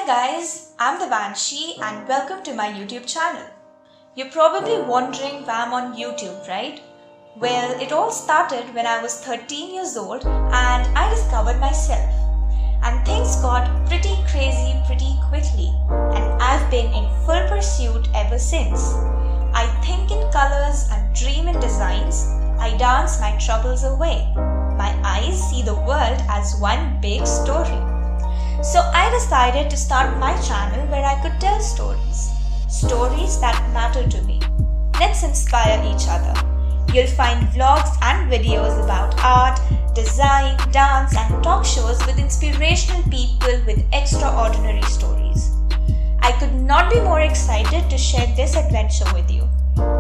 Hi guys, I'm Devanshi and welcome to my YouTube channel. You're probably wondering why I'm on YouTube, right? Well, it all started when I was 13 years old and I discovered myself. And things got pretty crazy pretty quickly, and I've been in full pursuit ever since. I think in colors and dream in designs. I dance my troubles away. My eyes see the world as one big story. So I decided to start my channel where I could tell stories. Stories that matter to me. Let's inspire each other. You'll find vlogs and videos about art, design, dance, and talk shows with inspirational people with extraordinary stories. I could not be more excited to share this adventure with you.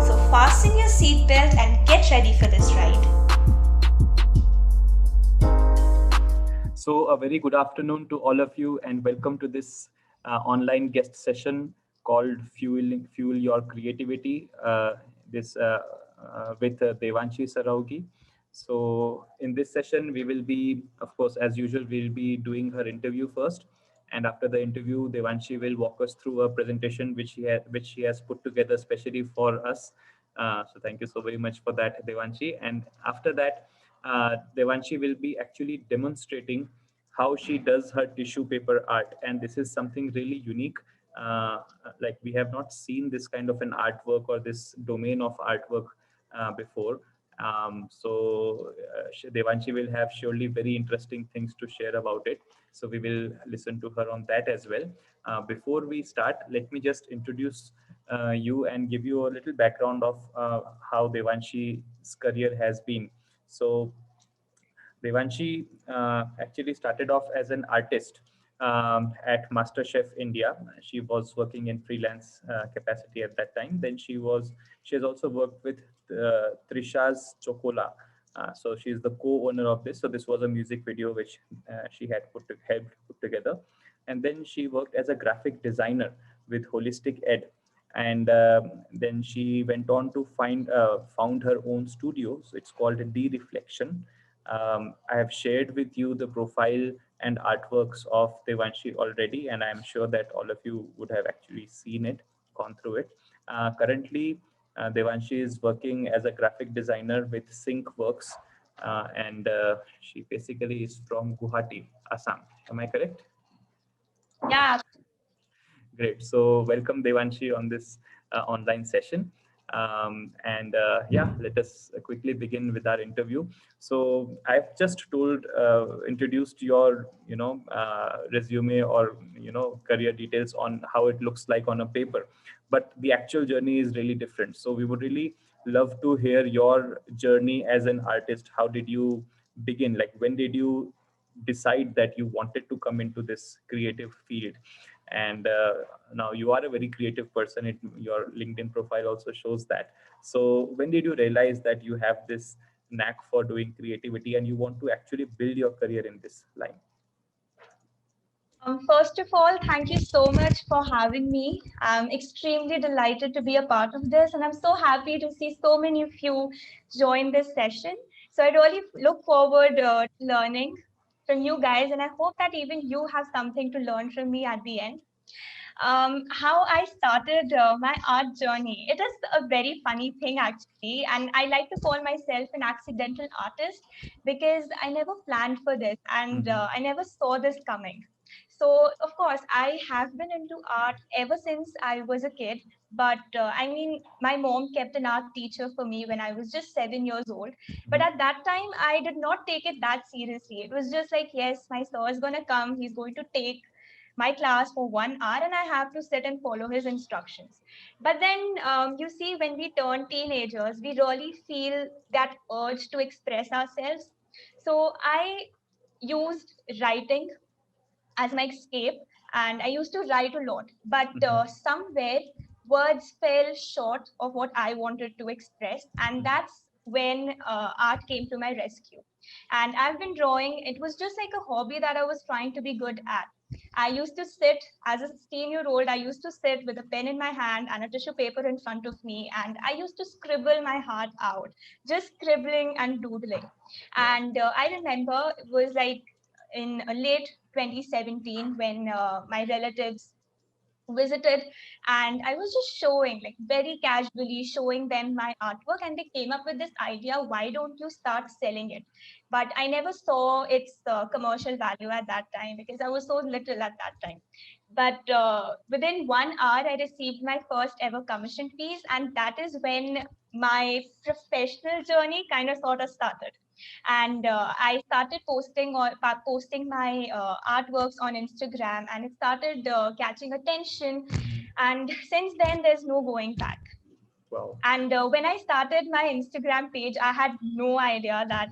So fasten your seatbelt and get ready for this ride. So, a very good afternoon to all of you, and welcome to this online guest session called Fuel Your Creativity. This with Devanshi Saraugi. So, in this session, we will be, of course, as usual, we'll be doing her interview first, and after the interview, Devanshi will walk us through a presentation which she has put together specially for us. So, thank you so very much for that, Devanshi. And after that, Devanshi will be actually demonstrating how she does her tissue paper art, and this is something really unique. Like we have not seen this kind of an artwork or this domain of artwork before. Devanshi will have surely very interesting things to share about it. So we will listen to her on that as well. Before we start, let me just introduce you and give you a little background of how Devanshi's career has been. So Devanshi actually started off as an artist at MasterChef India. She was working in freelance capacity at that time. Then she has also worked with Trisha's Chocola. So she's the co-owner of this. So this was a music video which she had helped put together. And then she worked as a graphic designer with Holistic Ed, and then she went on to found her own studio. So it's called D Reflection. I have shared with you the profile and artworks of Devanshi already, and I'm sure that all of you would have actually seen it, gone through it. Currently, Devanshi is working as a graphic designer with Sync Works, and she basically is from Guwahati, Assam. Am I correct? Yeah. Great. So welcome Devanshi on this online session. And yeah, let us quickly begin with our interview. So I've just introduced your, resume or, career details on how it looks like on a paper, but the actual journey is really different. So we would really love to hear your journey as an artist. How did you begin? Like, when did you decide that you wanted to come into this creative field? And now you are a very creative person. Your LinkedIn profile also shows that. So when did you realize that you have this knack for doing creativity and you want to actually build your career in this line? First of all, thank you so much for having me. I'm extremely delighted to be a part of this, and I'm so happy to see so many of you join this session. So I really look forward to learning from you guys, and I hope that even you have something to learn from me at the end. How I started my art journey. It is a very funny thing, actually, and I like to call myself an accidental artist because I never planned for this, and I never saw this coming. So, of course, I have been into art ever since I was a kid. But I mean, my mom kept an art teacher for me when I was just 7 years old. But at that time, I did not take it that seriously. It was just like, yes, my sir is going to come. He's going to take my class for 1 hour and I have to sit and follow his instructions. But then you see, when we turn teenagers, we really feel that urge to express ourselves. So I used writing as my escape, and I used to write a lot. But somewhere words fell short of what I wanted to express, and that's when art came to my rescue. And I've been drawing. It was just like a hobby that I was trying to be good at. I used to sit as a 16-year-old. I used to sit with a pen in my hand and a tissue paper in front of me, and I used to scribble my heart out, just scribbling and doodling. And I remember it was like in late 2017 when my relatives visited, and I was just showing, like very casually showing them my artwork, and they came up with this idea, why don't you start selling it? But I never saw its commercial value at that time because I was so little at that time. But within 1 hour I received my first ever commission piece, and that is when my professional journey kind of sort of started. And I started posting my artworks on Instagram, and it started catching attention. And since then, there's no going back. Wow. And when I started my Instagram page, I had no idea that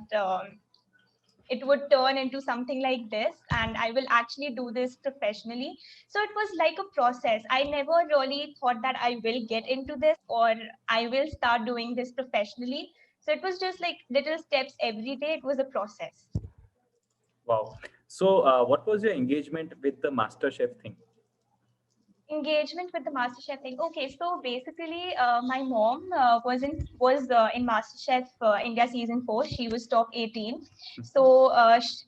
it would turn into something like this, and I will actually do this professionally. So it was like a process. I never really thought that I will get into this or I will start doing this professionally. So it was just like little steps every day. It was a process. Wow. So what was your engagement with the MasterChef thing? Engagement with the MasterChef thing. Okay, so basically, my mom was in MasterChef India season 4. She was top 18. So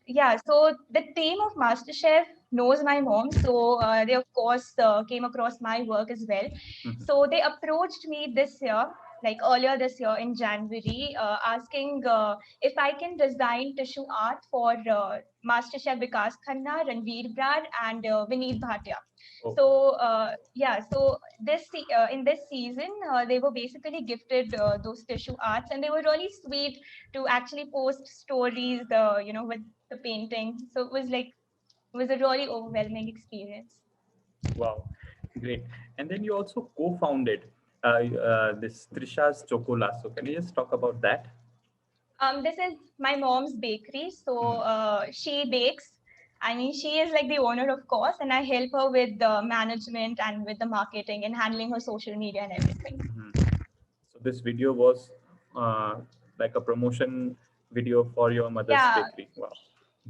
yeah, so the team of MasterChef knows my mom. So they of course came across my work as well. So they approached me this year, like earlier this year in January, asking if I can design tissue art for MasterChef Vikas Khanna, Ranveer Brar, and Vineet Bhatia. Oh. So yeah, so in this season, they were basically gifted those tissue arts, and they were really sweet to actually post stories, with the painting. So it was a really overwhelming experience. Wow, great. And then you also co-founded this Trisha's Chocola. So can you just talk about that? This is my mom's bakery. So she bakes. I mean, she is like the owner, of course, and I help her with the management and with the marketing and handling her social media and everything. So this video was like a promotion video for your mother's bakery. Wow.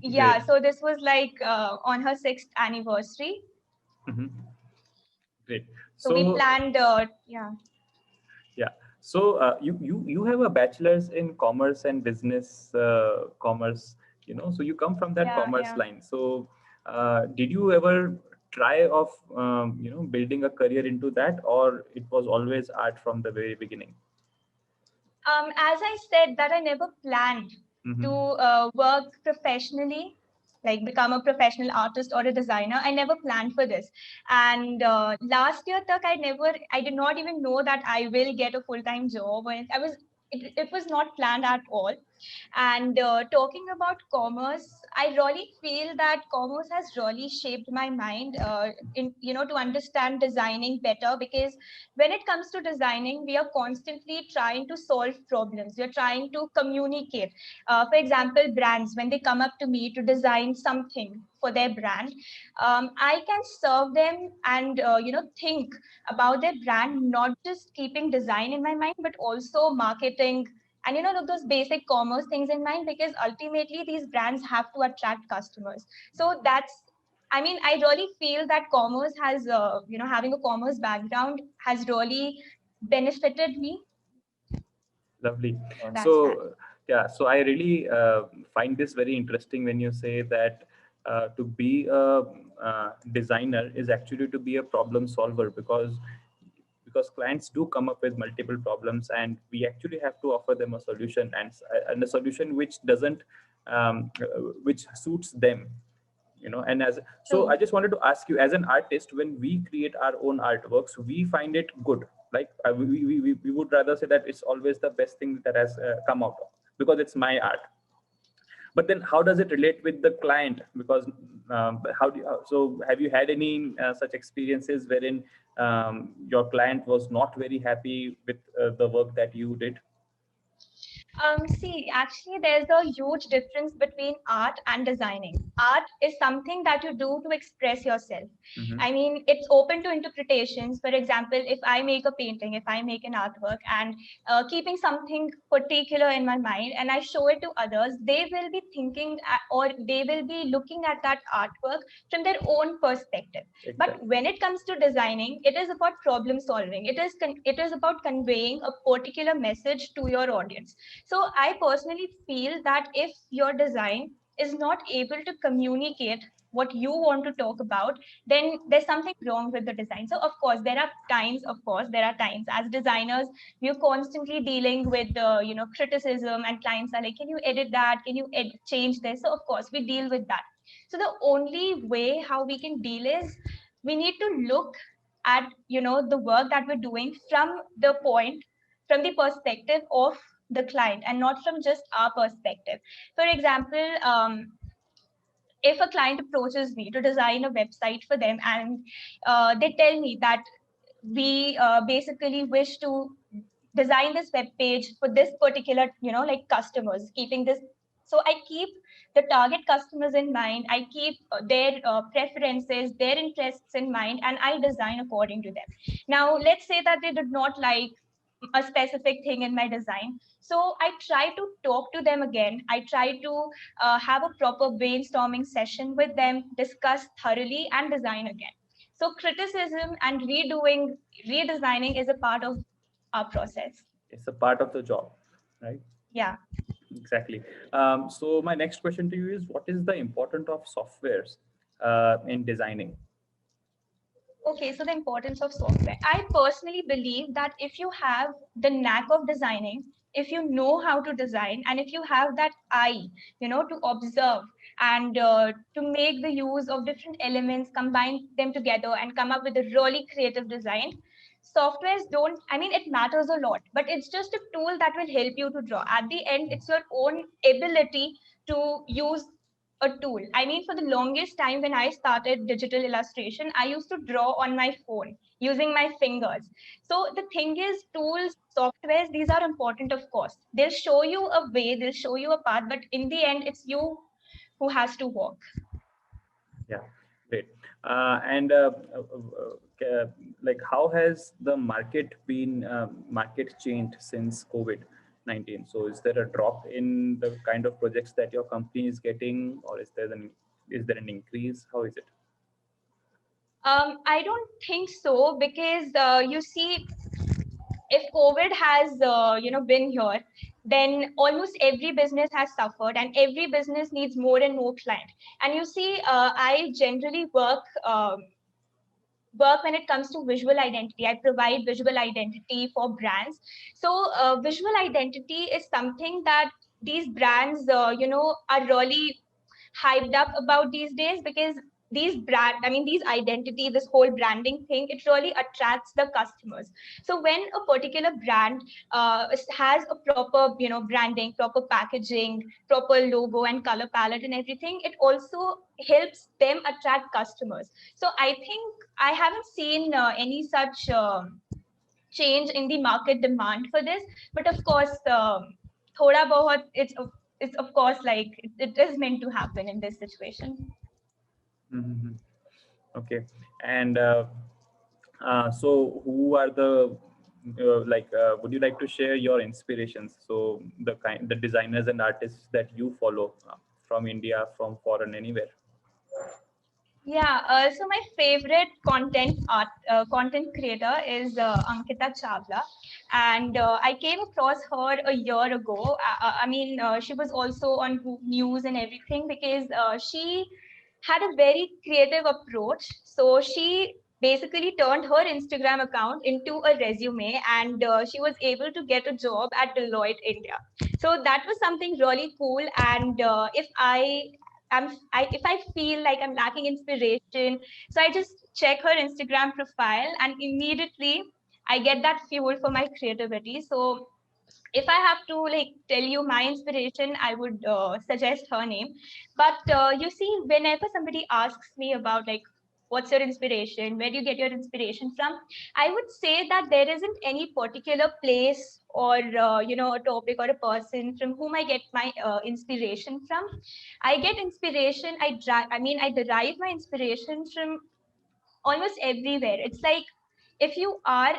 Yeah. Great. So this was like on her 6th anniversary. Great. So we planned. Yeah. Yeah. So you have a bachelor's in commerce and business commerce. So you come from that commerce line. So did you ever try of building a career into that, or it was always art from the very beginning? As I said, that I never planned to work professionally, like become a professional artist or a designer. I never planned for this. And last year, I did not even know that I will get a full-time job. It was not planned at all. And talking about commerce, I really feel that commerce has really shaped my mind to understand designing better, because when it comes to designing, we are constantly trying to solve problems. We're trying to communicate. For example, brands, when they come up to me to design something for their brand, I can serve them and think about their brand, not just keeping design in my mind, but also marketing and those basic commerce things in mind, because ultimately these brands have to attract customers. So I really feel that commerce has having a commerce background has really benefited me. Lovely. So yeah, so I really find this very interesting when you say that to be a designer is actually to be a problem solver, because clients do come up with multiple problems, and we actually have to offer them a solution, and a solution which doesn't which suits them. And I just wanted to ask you, as an artist, when we create our own artworks, we find it good. Like we would rather say that it's always the best thing that has come out, because it's my art. But then how does it relate with the client? Because so have you had any such experiences wherein your client was not very happy with the work that you did? See, actually, there's a huge difference between art and designing. Art is something that you do to express yourself. I mean, it's open to interpretations. For example, if I make a painting, if I make an artwork, and keeping something particular in my mind, and I show it to others, they will be thinking or they will be looking at that artwork from their own perspective. Exactly. But when it comes to designing, it is about problem solving. It is about conveying a particular message to your audience. So I personally feel that if your design is not able to communicate what you want to talk about, then there's something wrong with the design. So of course there are times as designers we're constantly dealing with criticism, and clients are like, can you edit that, can you change this? So of course we deal with that. So the only way how we can deal is we need to look at the work that we're doing from the perspective of the client and not from just our perspective. For example, if a client approaches me to design a website for them, and they tell me that we basically wish to design this web page for this particular like customers, keeping this, so I keep the target customers in mind, I keep their preferences, their interests in mind, and I design according to them. Now let's say that they did not like a specific thing in my design, so I try to talk to them again, I try to have a proper brainstorming session with them, discuss thoroughly, and design again. So criticism and redesigning is a part of our process. It's a part of the job, right? Yeah. Exactly. So my next question to you is, what is the importance of softwares in designing? Okay, so the importance of software. I personally believe that if you have the knack of designing, if you know how to design, and if you have that eye, to observe and to make the use of different elements, combine them together and come up with a really creative design, softwares don't, I mean, it matters a lot, but it's just a tool that will help you to draw. At the end, it's your own ability to use a tool. I mean, for the longest time when I started digital illustration, I used to draw on my phone using my fingers. So the thing is, tools, softwares, these are important, of course. They'll show you a way, they'll show you a path, but in the end, it's you who has to walk. Yeah, great. And like, how has the market changed since COVID-19? So is there a drop in the kind of projects that your company is getting, or is there an increase? How is it? I don't think so, because you see, if COVID has been here, then almost every business has suffered, and every business needs more and more client. And you see, I generally work when it comes to visual identity. I provide visual identity for brands. So visual identity is something that these brands are really hyped up about these days, because these identity, this whole branding thing, it really attracts the customers. So when a particular brand has a proper branding, proper packaging, proper logo and color palette and everything, it also helps them attract customers. So I think I haven't seen any such change in the market demand for this. But of course, thoda bahut, it's of course like it is meant to happen in this situation. Mhm. Okay. And so who are the would you like to share your inspirations? So the designers and artists that you follow from India, from foreign, anywhere. Yeah, so my favorite content creator is Ankita Chawla, and I came across her a year ago. I mean, she was also on news and everything, because she had a very creative approach. So she basically turned her Instagram account into a resume, and she was able to get a job at Deloitte India. So that was something really cool. And if I feel like I'm lacking inspiration, so I just check her Instagram profile, and immediately I get that fuel for my creativity. So if I have to like tell you my inspiration, I would suggest her name. But you see, whenever somebody asks me about like, what's your inspiration, where do you get your inspiration from, I would say that there isn't any particular place or a topic or a person from whom I get my inspiration from. I get inspiration. I derive my inspiration from almost everywhere. It's like, if you are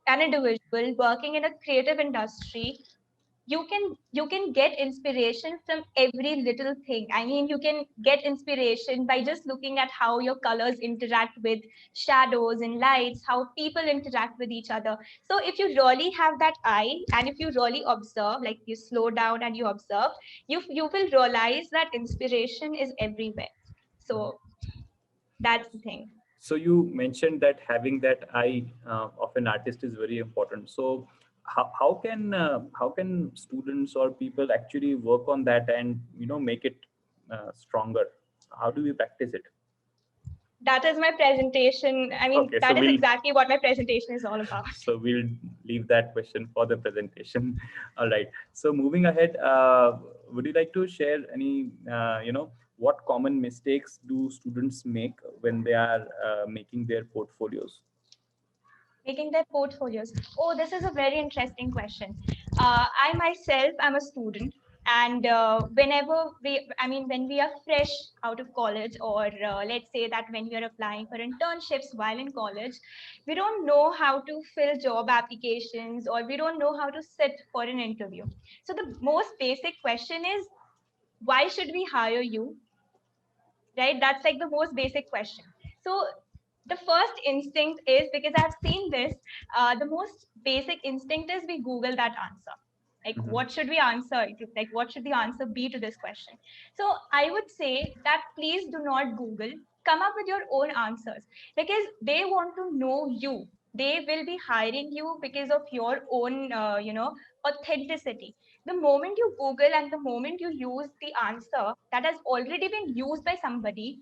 an individual working in a creative industry, you can get inspiration from every little thing. I mean, you can get inspiration by just looking at how your colors interact with shadows and lights, how people interact with each other. So if you really have that eye, and if you really observe, like you slow down and you observe, you will realize that inspiration is everywhere. So that's the thing. So you mentioned that having that eye of an artist is very important. So how can students or people actually work on that and make it stronger? How do we practice it? That is my presentation. I mean, Okay, so that is exactly what my presentation is all about. so we'll leave that question for the presentation. All right. So moving ahead, would you like to share any what common mistakes do students make when they are making their portfolios? Making their portfolios. Oh, this is a very interesting question. I myself am a student, and when we are fresh out of college, or let's say that when we are applying for internships while in college, we don't know how to fill job applications, or we don't know how to sit for an interview. So the most basic question is, why should we hire you? Right? That's like the most basic question. So the first instinct is, because I've seen this, the most basic instinct is we Google that answer. Like, what should we answer? Like, what should the answer be to this question? So I would say that please do not Google. Come up with your own answers, because they want to know you. They will be hiring you because of your own, authenticity. The moment you Google and the moment you use the answer that has already been used by somebody,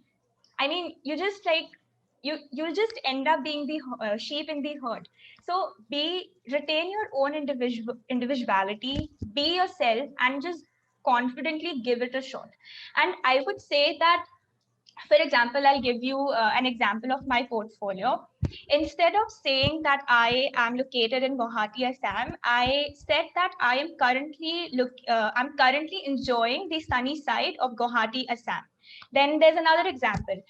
I mean, you'll just end up being the sheep in the herd. So retain your own individuality, be yourself, and just confidently give it a shot. And I would say that, for example, I'll give you an example of my portfolio. Instead of saying that I am located in Guwahati, Assam, I said that I'm currently enjoying the sunny side of Guwahati, Assam. Then there's another example.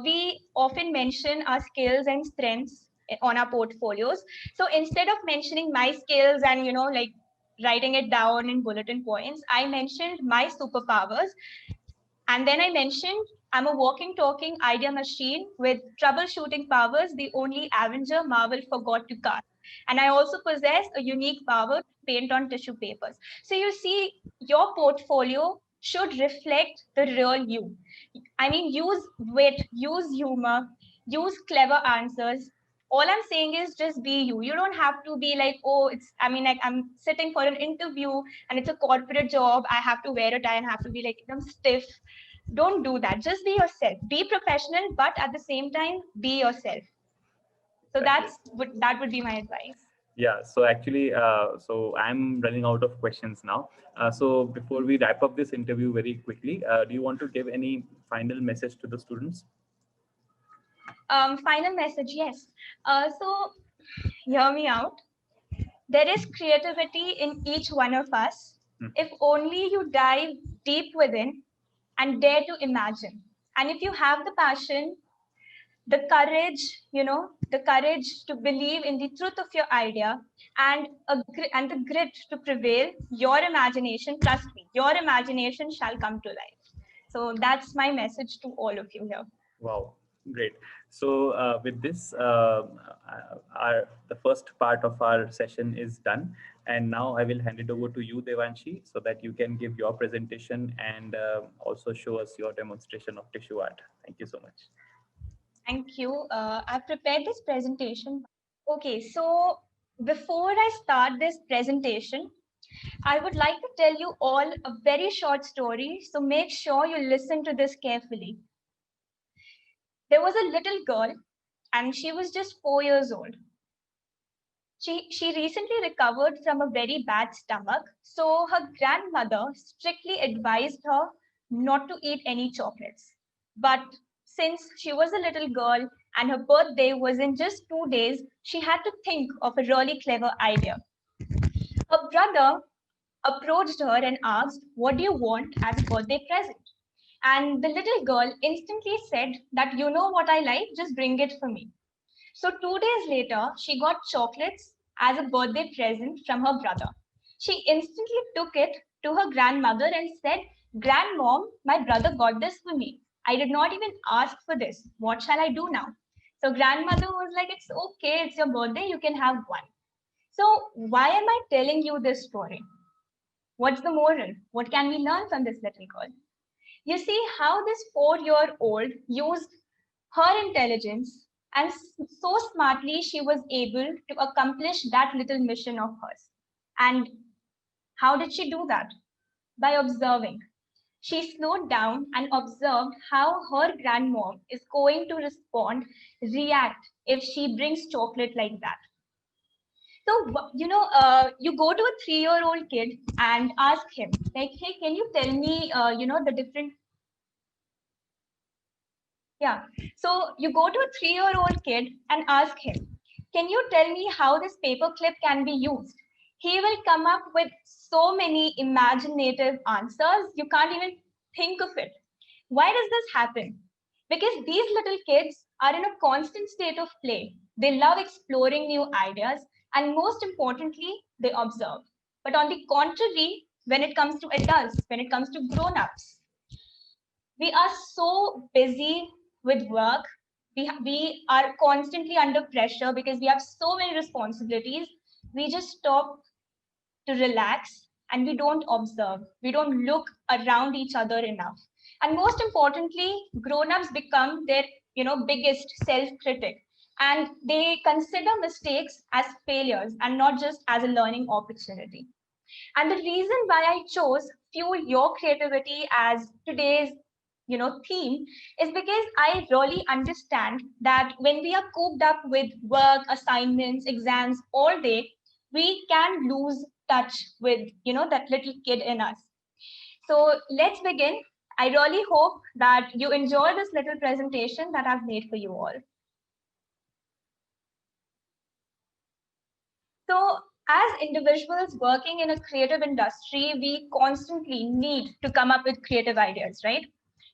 We often mention our skills and strengths on our portfolios. So instead of mentioning my skills and like writing it down in bulletin points, I mentioned my superpowers. And then I mentioned I'm a walking, talking idea machine with troubleshooting powers the only Avenger Marvel forgot to cast. And I also possess a unique power to paint on tissue papers. So you see, your portfolio should reflect the real you. I mean, use wit, use humor, use clever answers. All I'm saying is just be you. You don't have to be like, oh, like I'm sitting for an interview and it's a corporate job. I have to wear a tie and have to be like stiff. Don't do that. Just be yourself. Be professional, but at the same time, be yourself. So that would be my advice. Yeah, so actually, so I'm running out of questions now. So before we wrap up this interview very quickly, do you want to give any final message to the students? Final message, yes. So hear me out. There is creativity in each one of us. If only you dive deep within and dare to imagine. And if you have the passion, the courage, the courage to believe in the truth of your idea, and the grit to prevail, your imagination, trust me, your imagination shall come to life. So that's my message to all of you here. Wow, great. So with this, the first part of our session is done. And now I will hand it over to you, Devanshi, so that you can give your presentation and also show us your demonstration of tissue art. Thank you so much. Thank you. I've prepared this presentation. Okay, so before I start this presentation, I would like to tell you all a very short story. So make sure you listen to this carefully. There was a little girl and she was just 4 years old. She recently recovered from a very bad stomach. So her grandmother strictly advised her not to eat any chocolates. But since she was a little girl and her birthday was in just 2 days, she had to think of a really clever idea. Her brother approached her and asked, "What do you want as a birthday present?" And the little girl instantly said that, "You know what I like, just bring it for me." So 2 days later, she got chocolates as a birthday present from her brother. She instantly took it to her grandmother and said, "Grandmom, my brother got this for me. I did not even ask for this. What shall I do now?" So grandmother was like, "It's okay, it's your birthday, you can have one." So why am I telling you this story? What's the moral? What can we learn from this little girl? You see how this 4-year-old used her intelligence, and so smartly she was able to accomplish that little mission of hers. And how did she do that? By observing. She slowed down and observed how her grandmom is going to respond, react if she brings chocolate like that. So, you go to a 3-year-old kid and ask him, like, "Hey, can you tell me, the different..." Yeah. So you go to a 3-year-old kid and ask him, "Can you tell me how this paperclip can be used?" He will come up with so many imaginative answers. You can't even think of it. Why does this happen? Because these little kids are in a constant state of play. They love exploring new ideas, and most importantly, they observe. But on the contrary, when it comes to adults, when it comes to grown-ups, we are so busy with work. We are constantly under pressure because we have so many responsibilities. We just stop to relax and we don't observe. We don't look around each other enough. And most importantly, grown-ups become their biggest self-critic. And they consider mistakes as failures and not just as a learning opportunity. And the reason why I chose Fuel Your Creativity as today's theme is because I really understand that when we are cooped up with work, assignments, exams all day, we can lose touch with that little kid in us. So let's begin. I really hope that you enjoy this little presentation that I've made for you all. So as individuals working in a creative industry, we constantly need to come up with creative ideas, right?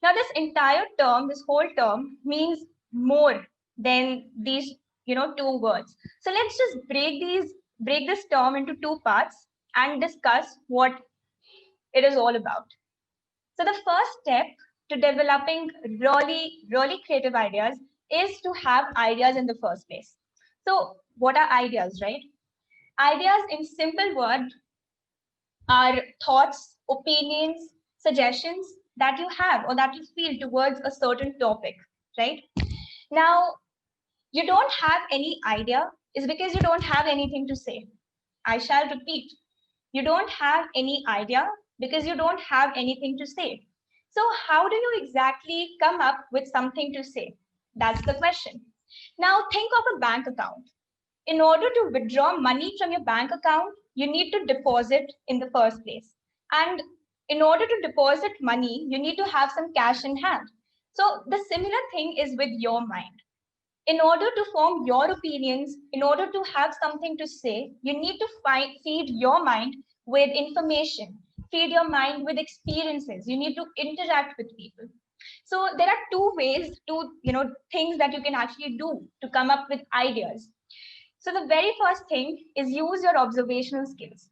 Now, this entire term, this whole term means more than these, two words. So let's just break this term into two parts and discuss what it is all about. So the first step to developing really creative ideas is to have ideas in the first place. So what are ideas, right? Ideas, in simple words, are thoughts, opinions, suggestions that you have or that you feel towards a certain topic, right? Now, you don't have any idea is because you don't have anything to say. I shall repeat. You don't have any idea because you don't have anything to say. So how do you exactly come up with something to say? That's the question. Now, think of a bank account. In order to withdraw money from your bank account, you need to deposit in the first place. And in order to deposit money, you need to have some cash in hand. So the similar thing is with your mind. In order to form your opinions, in order to have something to say, you need to feed your mind with information, feed your mind with experiences. You need to interact with people. So there are two ways to, things that you can actually do to come up with ideas. So the very first thing is use your observational skills.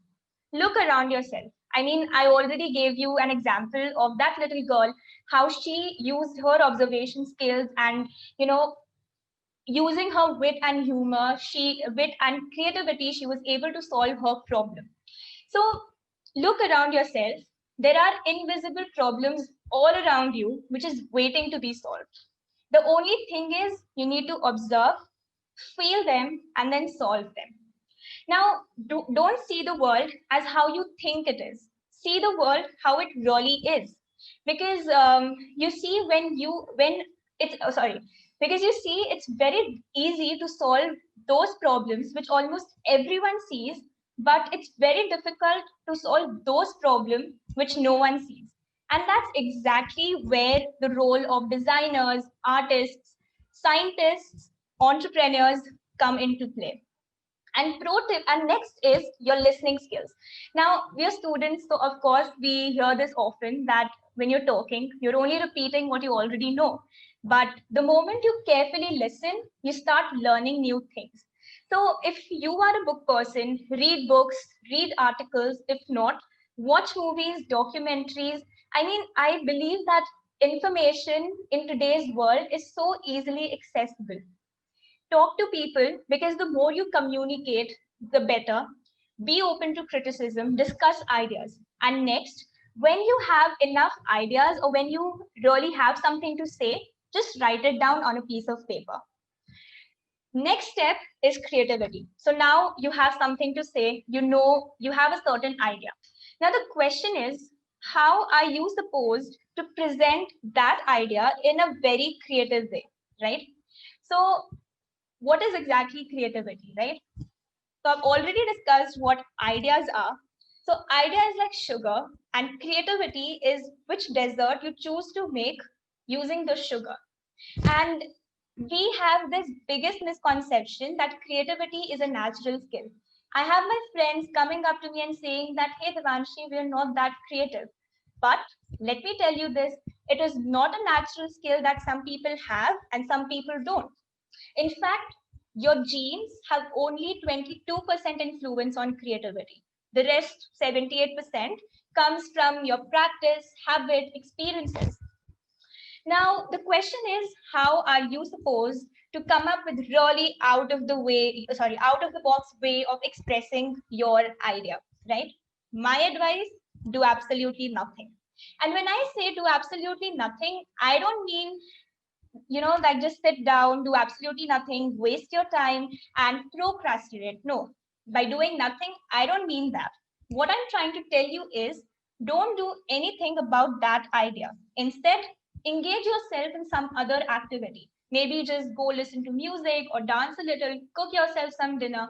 Look around yourself. I mean, I already gave you an example of that little girl, how she used her observation skills and, using her wit and humor, wit and creativity, she was able to solve her problem. So look around yourself. There are invisible problems all around you, which is waiting to be solved. The only thing is you need to observe, feel them, and then solve them. Now, don't see the world as how you think it is. See the world how it really is. Because you see when it's, oh, sorry, because you see it's very easy to solve those problems which almost everyone sees, but it's very difficult to solve those problems which no one sees. And that's exactly where the role of designers, artists, scientists, entrepreneurs come into play. And pro tip, and next is your listening skills. Now, we are students, so of course we hear this often that when you're talking, you're only repeating what you already know. But the moment you carefully listen, you start learning new things. So if you are a book person, read books, read articles. If not, watch movies, documentaries. I mean, I believe that information in today's world is so easily accessible. Talk to people, because the more you communicate, the better. Be open to criticism, discuss ideas. And next, when you have enough ideas or when you really have something to say, just write it down on a piece of paper. Next step is creativity. So now you have something to say, you have a certain idea. Now the question is, how are you supposed to present that idea in a very creative way, right? So what is exactly creativity, right? So I've already discussed what ideas are. So idea is like sugar, and creativity is which dessert you choose to make using the sugar. And we have this biggest misconception that creativity is a natural skill. I have my friends coming up to me and saying that, hey, Devanshi, we are not that creative. But let me tell you this, it is not a natural skill that some people have and some people don't. In fact, your genes have only 22% influence on creativity. The rest, 78%, comes from your practice, habit, experiences. Now, the question is, how are you supposed to come up with really out of the box way of expressing your idea, right? My advice, do absolutely nothing. And when I say do absolutely nothing, I don't mean, like just sit down, do absolutely nothing, waste your time and procrastinate. No, by doing nothing, I don't mean that. What I'm trying to tell you is, don't do anything about that idea. Instead, engage yourself in some other activity. Maybe just go listen to music or dance a little, cook yourself some dinner.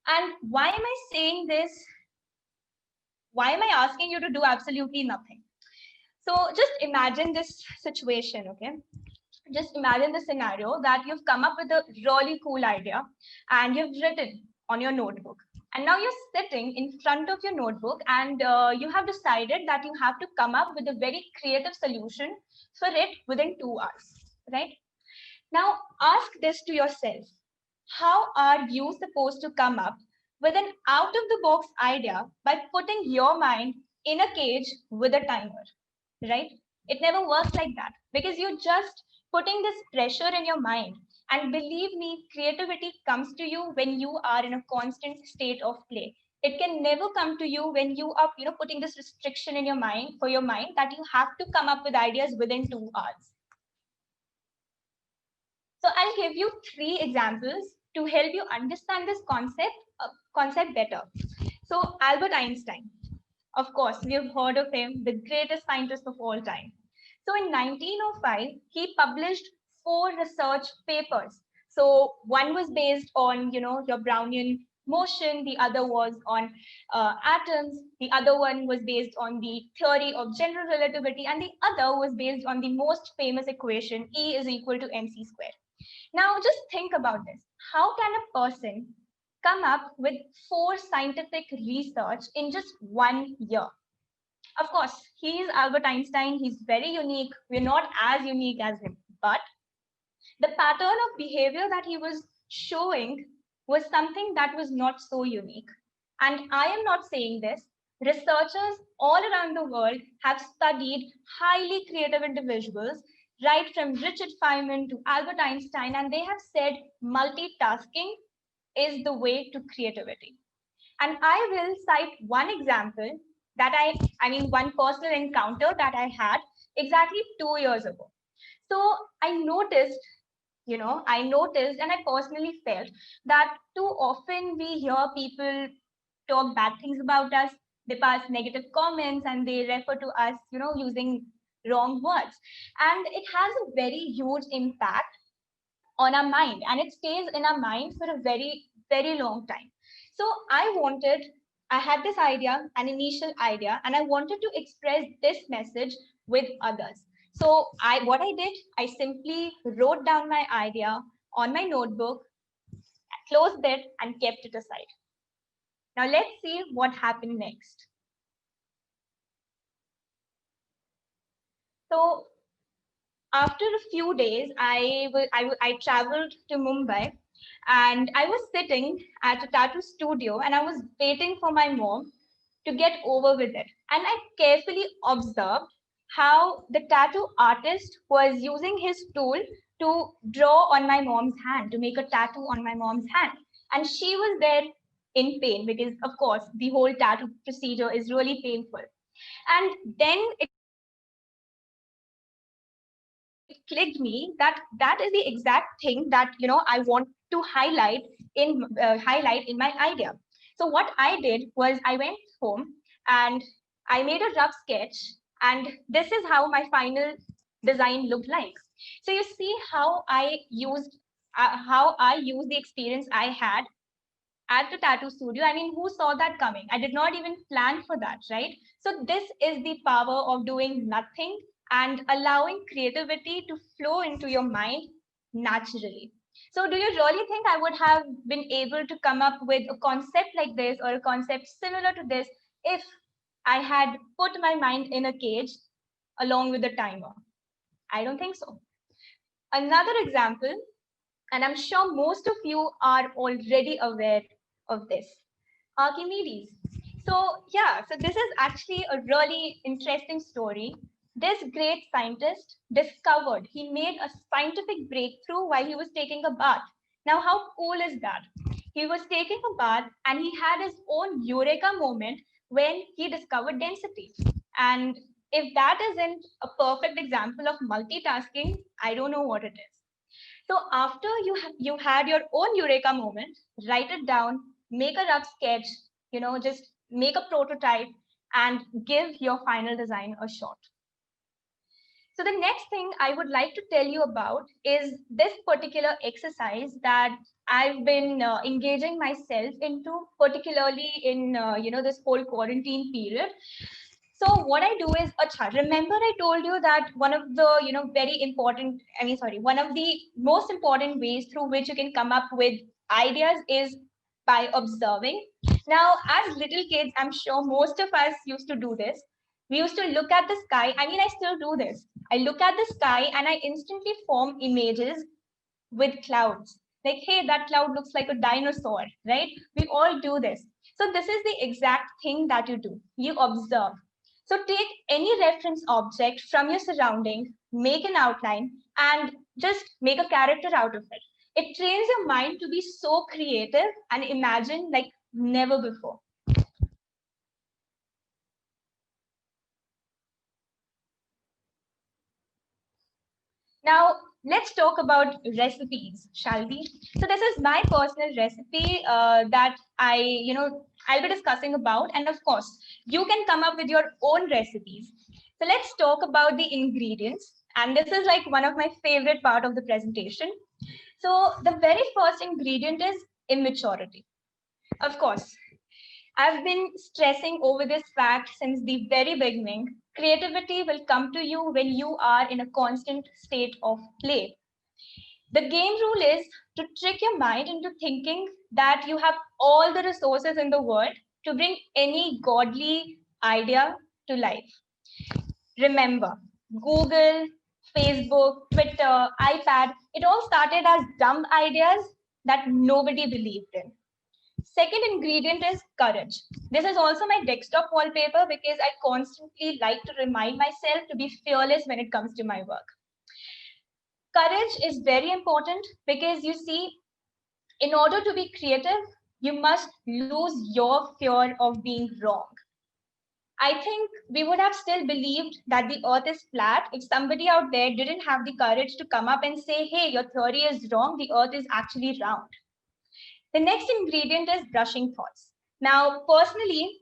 And why am I saying this? Why am I asking you to do absolutely nothing? So just imagine this situation, okay? Just imagine the scenario that you've come up with a really cool idea and you've written on your notebook. And now you're sitting in front of your notebook and you have decided that you have to come up with a very creative solution for it within 2 hours, right? Now ask this to yourself. How are you supposed to come up with an out of the box idea by putting your mind in a cage with a timer, right? It never works like that because you're just putting this pressure in your mind. And believe me, creativity comes to you when you are in a constant state of play. It can never come to you when you are, putting this restriction in your mind for your mind that you have to come up with ideas within 2 hours. So I'll give you 3 examples to help you understand this concept better. So Albert Einstein, of course, we have heard of him, the greatest scientist of all time. So in 1905, he published 4 research papers. So one was based on, your Brownian motion, the other was on atoms, the other one was based on the theory of general relativity, and the other was based on the most famous equation, E is equal to mc squared. Now just think about this. How can a person come up with 4 scientific research in just 1 year? Of course, he is Albert Einstein. He's very unique. We're not as unique as him. But the pattern of behavior that he was showing was something that was not so unique. And I am not saying this. Researchers all around the world have studied highly creative individuals, right from Richard Feynman to Albert Einstein, and they have said multitasking is the way to creativity. And I will cite one example that one personal encounter that I had exactly 2 years ago. So I noticed and I personally felt that too often we hear people talk bad things about us. They pass negative comments and they refer to us, using wrong words. And it has a very huge impact on our mind and it stays in our mind for a very, very long time. So I had this idea, an initial idea, and I wanted to express this message with others. So what I did, I simply wrote down my idea on my notebook, closed it and kept it aside. Now let's see what happened next. So after a few days, I traveled to Mumbai And I was sitting at a tattoo studio and I was waiting for my mom to get over with it. And I carefully observed how the tattoo artist was using his tool to draw on my mom's hand, to make a tattoo on my mom's hand. And she was there in pain because, of course, the whole tattoo procedure is really painful. And then it clicked me that that is the exact thing that I want to highlight in my idea. So what I did was I went home and I made a rough sketch, and this is how my final design looked like. So you see how I used the experience I had at the tattoo studio. I mean, who saw that coming? I did not even plan for that, right? So this is the power of doing nothing and allowing creativity to flow into your mind naturally. So do you really think I would have been able to come up with a concept like this or a concept similar to this if I had put my mind in a cage along with the timer? I don't think so. Another example, and I'm sure most of you are already aware of this, Archimedes. So yeah, so this is actually a really interesting story. This great scientist discovered, he made a scientific breakthrough while he was taking a bath. Now, how cool is that? He was taking a bath and he had his own eureka moment when he discovered density. And if that isn't a perfect example of multitasking, I don't know what it is. So after you had your own eureka moment, write it down, make a rough sketch, just make a prototype and give your final design a shot. So the next thing I would like to tell you about is this particular exercise that I've been engaging myself into, particularly in this whole quarantine period. So what I do is, Acha, remember I told you that one of the, one of the most important ways through which you can come up with ideas is by observing. Now, as little kids, I'm sure most of us used to do this. We used to look at the sky. I mean, I still do this. I look at the sky and I instantly form images with clouds. Like, hey, that cloud looks like a dinosaur, right? We all do this. So this is the exact thing that you do. You observe. So take any reference object from your surrounding, make an outline, and just make a character out of it. It trains your mind to be so creative and imagine like never before. Now, let's talk about recipes, shall we? So this is my personal recipe that I'll be discussing about. And of course, you can come up with your own recipes. So let's talk about the ingredients. And this is like one of my favorite part of the presentation. So the very first ingredient is immaturity. Of course, I've been stressing over this fact since the very beginning. Creativity will come to you when you are in a constant state of play. The game rule is to trick your mind into thinking that you have all the resources in the world to bring any godly idea to life. Remember, Google, Facebook, Twitter, iPad, it all started as dumb ideas that nobody believed in. Second ingredient is courage. This is also my desktop wallpaper because I constantly like to remind myself to be fearless when it comes to my work. Courage is very important because you see, in order to be creative, you must lose your fear of being wrong. I think we would have still believed that the earth is flat if somebody out there didn't have the courage to come up and say, hey, your theory is wrong, the earth is actually round. The next ingredient is brushing thoughts. Now, personally,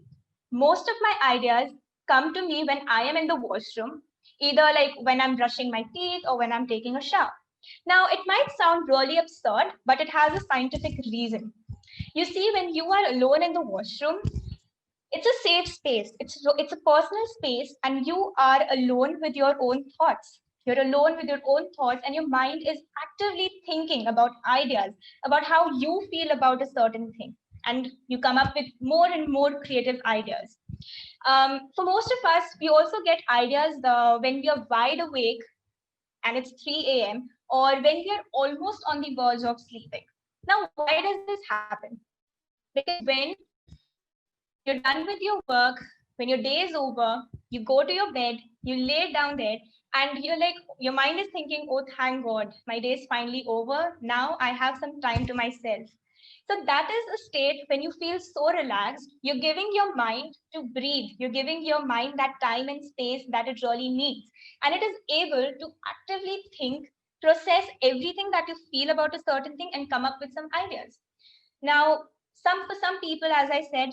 most of my ideas come to me when I am in the washroom, either like when I'm brushing my teeth or when I'm taking a shower. Now, it might sound really absurd, but it has a scientific reason. You see, when you are alone in the washroom, it's a safe space. It's a personal space, and you are alone with your own thoughts. You're alone with your own thoughts, and your mind is actively thinking about ideas, about how you feel about a certain thing. And you come up with more and more creative ideas. For most of us, we also get ideas when we are wide awake and it's 3 a.m. or when we are almost on the verge of sleeping. Now, why does this happen? Because when you're done with your work, when your day is over, you go to your bed, you lay down there, and you're like, your mind is thinking, oh, thank God, my day is finally over. Now I have some time to myself. So that is a state when you feel so relaxed, you're giving your mind to breathe. You're giving your mind that time and space that it really needs. And it is able to actively think, process everything that you feel about a certain thing and come up with some ideas. Now, for some people, as I said,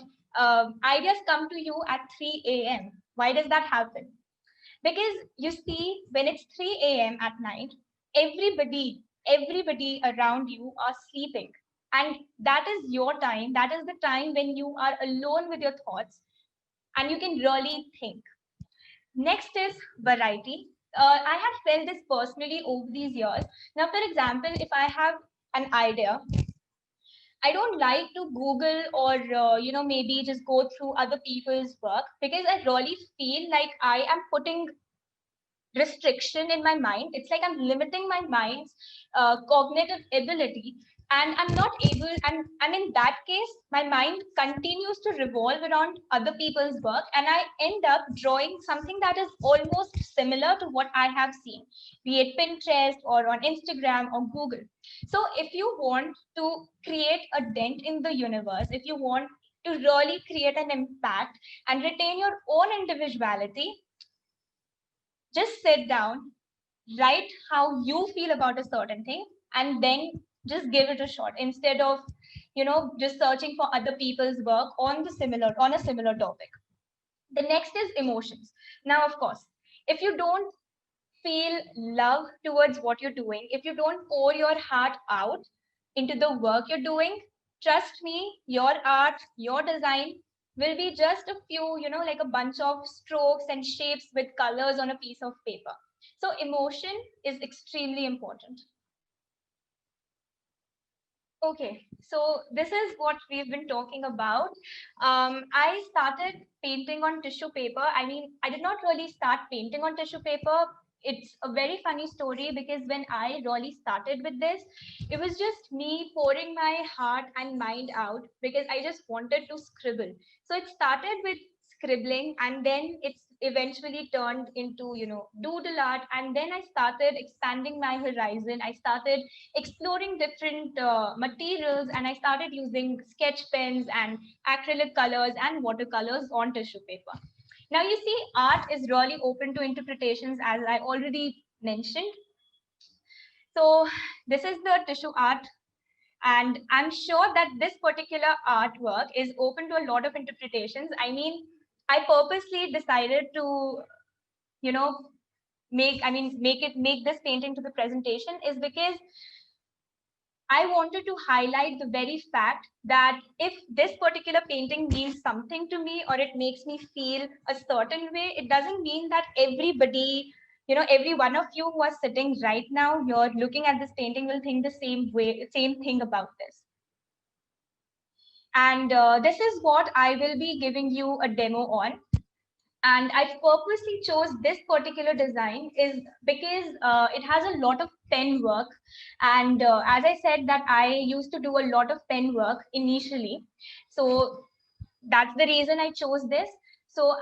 ideas come to you at 3 a.m. Why does that happen? Because you see, when it's 3 a.m. at night, everybody around you are sleeping. And that is your time. That is the time when you are alone with your thoughts and you can really think. Next is variety. I have felt this personally over these years. Now, for example, if I have an idea, I don't like to Google or maybe just go through other people's work because I really feel like I am putting restriction in my mind. It's like I'm limiting my mind's cognitive ability, and I'm not able. And in that case, my mind continues to revolve around other people's work, and I end up drawing something that is almost similar to what I have seen, be it Pinterest or on Instagram or Google. So, if you want to create a dent in the universe, if you want to really create an impact and retain your own individuality, just sit down, write how you feel about a certain thing, and then just give it a shot instead of just searching for other people's work on a similar topic. The next is emotions. Now, of course, if you don't feel love towards what you're doing, if you don't pour your heart out into the work you're doing, trust me, your art, your design will be just a few, like a bunch of strokes and shapes with colors on a piece of paper. So emotion is extremely important. Okay, so this is what we've been talking about. I started painting on tissue paper. I mean, I did not really start painting on tissue paper. It's a very funny story because when I really started with this, it was just me pouring my heart and mind out because I just wanted to scribble. So it started with scribbling, and then it's eventually turned into, doodle art. And then I started expanding my horizon. I started exploring different materials, and I started using sketch pens and acrylic colors and watercolors on tissue paper. Now you see, art is really open to interpretations, as I already mentioned. So this is the tissue art, and I'm sure that this particular artwork is open to a lot of interpretations. I mean, I purposely decided to, you know make this painting to the presentation is because I wanted to highlight the very fact that if this particular painting means something to me or it makes me feel a certain way, it doesn't mean that everybody, every one of you who are sitting right now, you're looking at this painting will think the same thing about this. And this is what I will be giving you a demo on. And I purposely chose this particular design is because it has a lot of pen work. And as I said that I used to do a lot of pen work initially. So that's the reason I chose this. So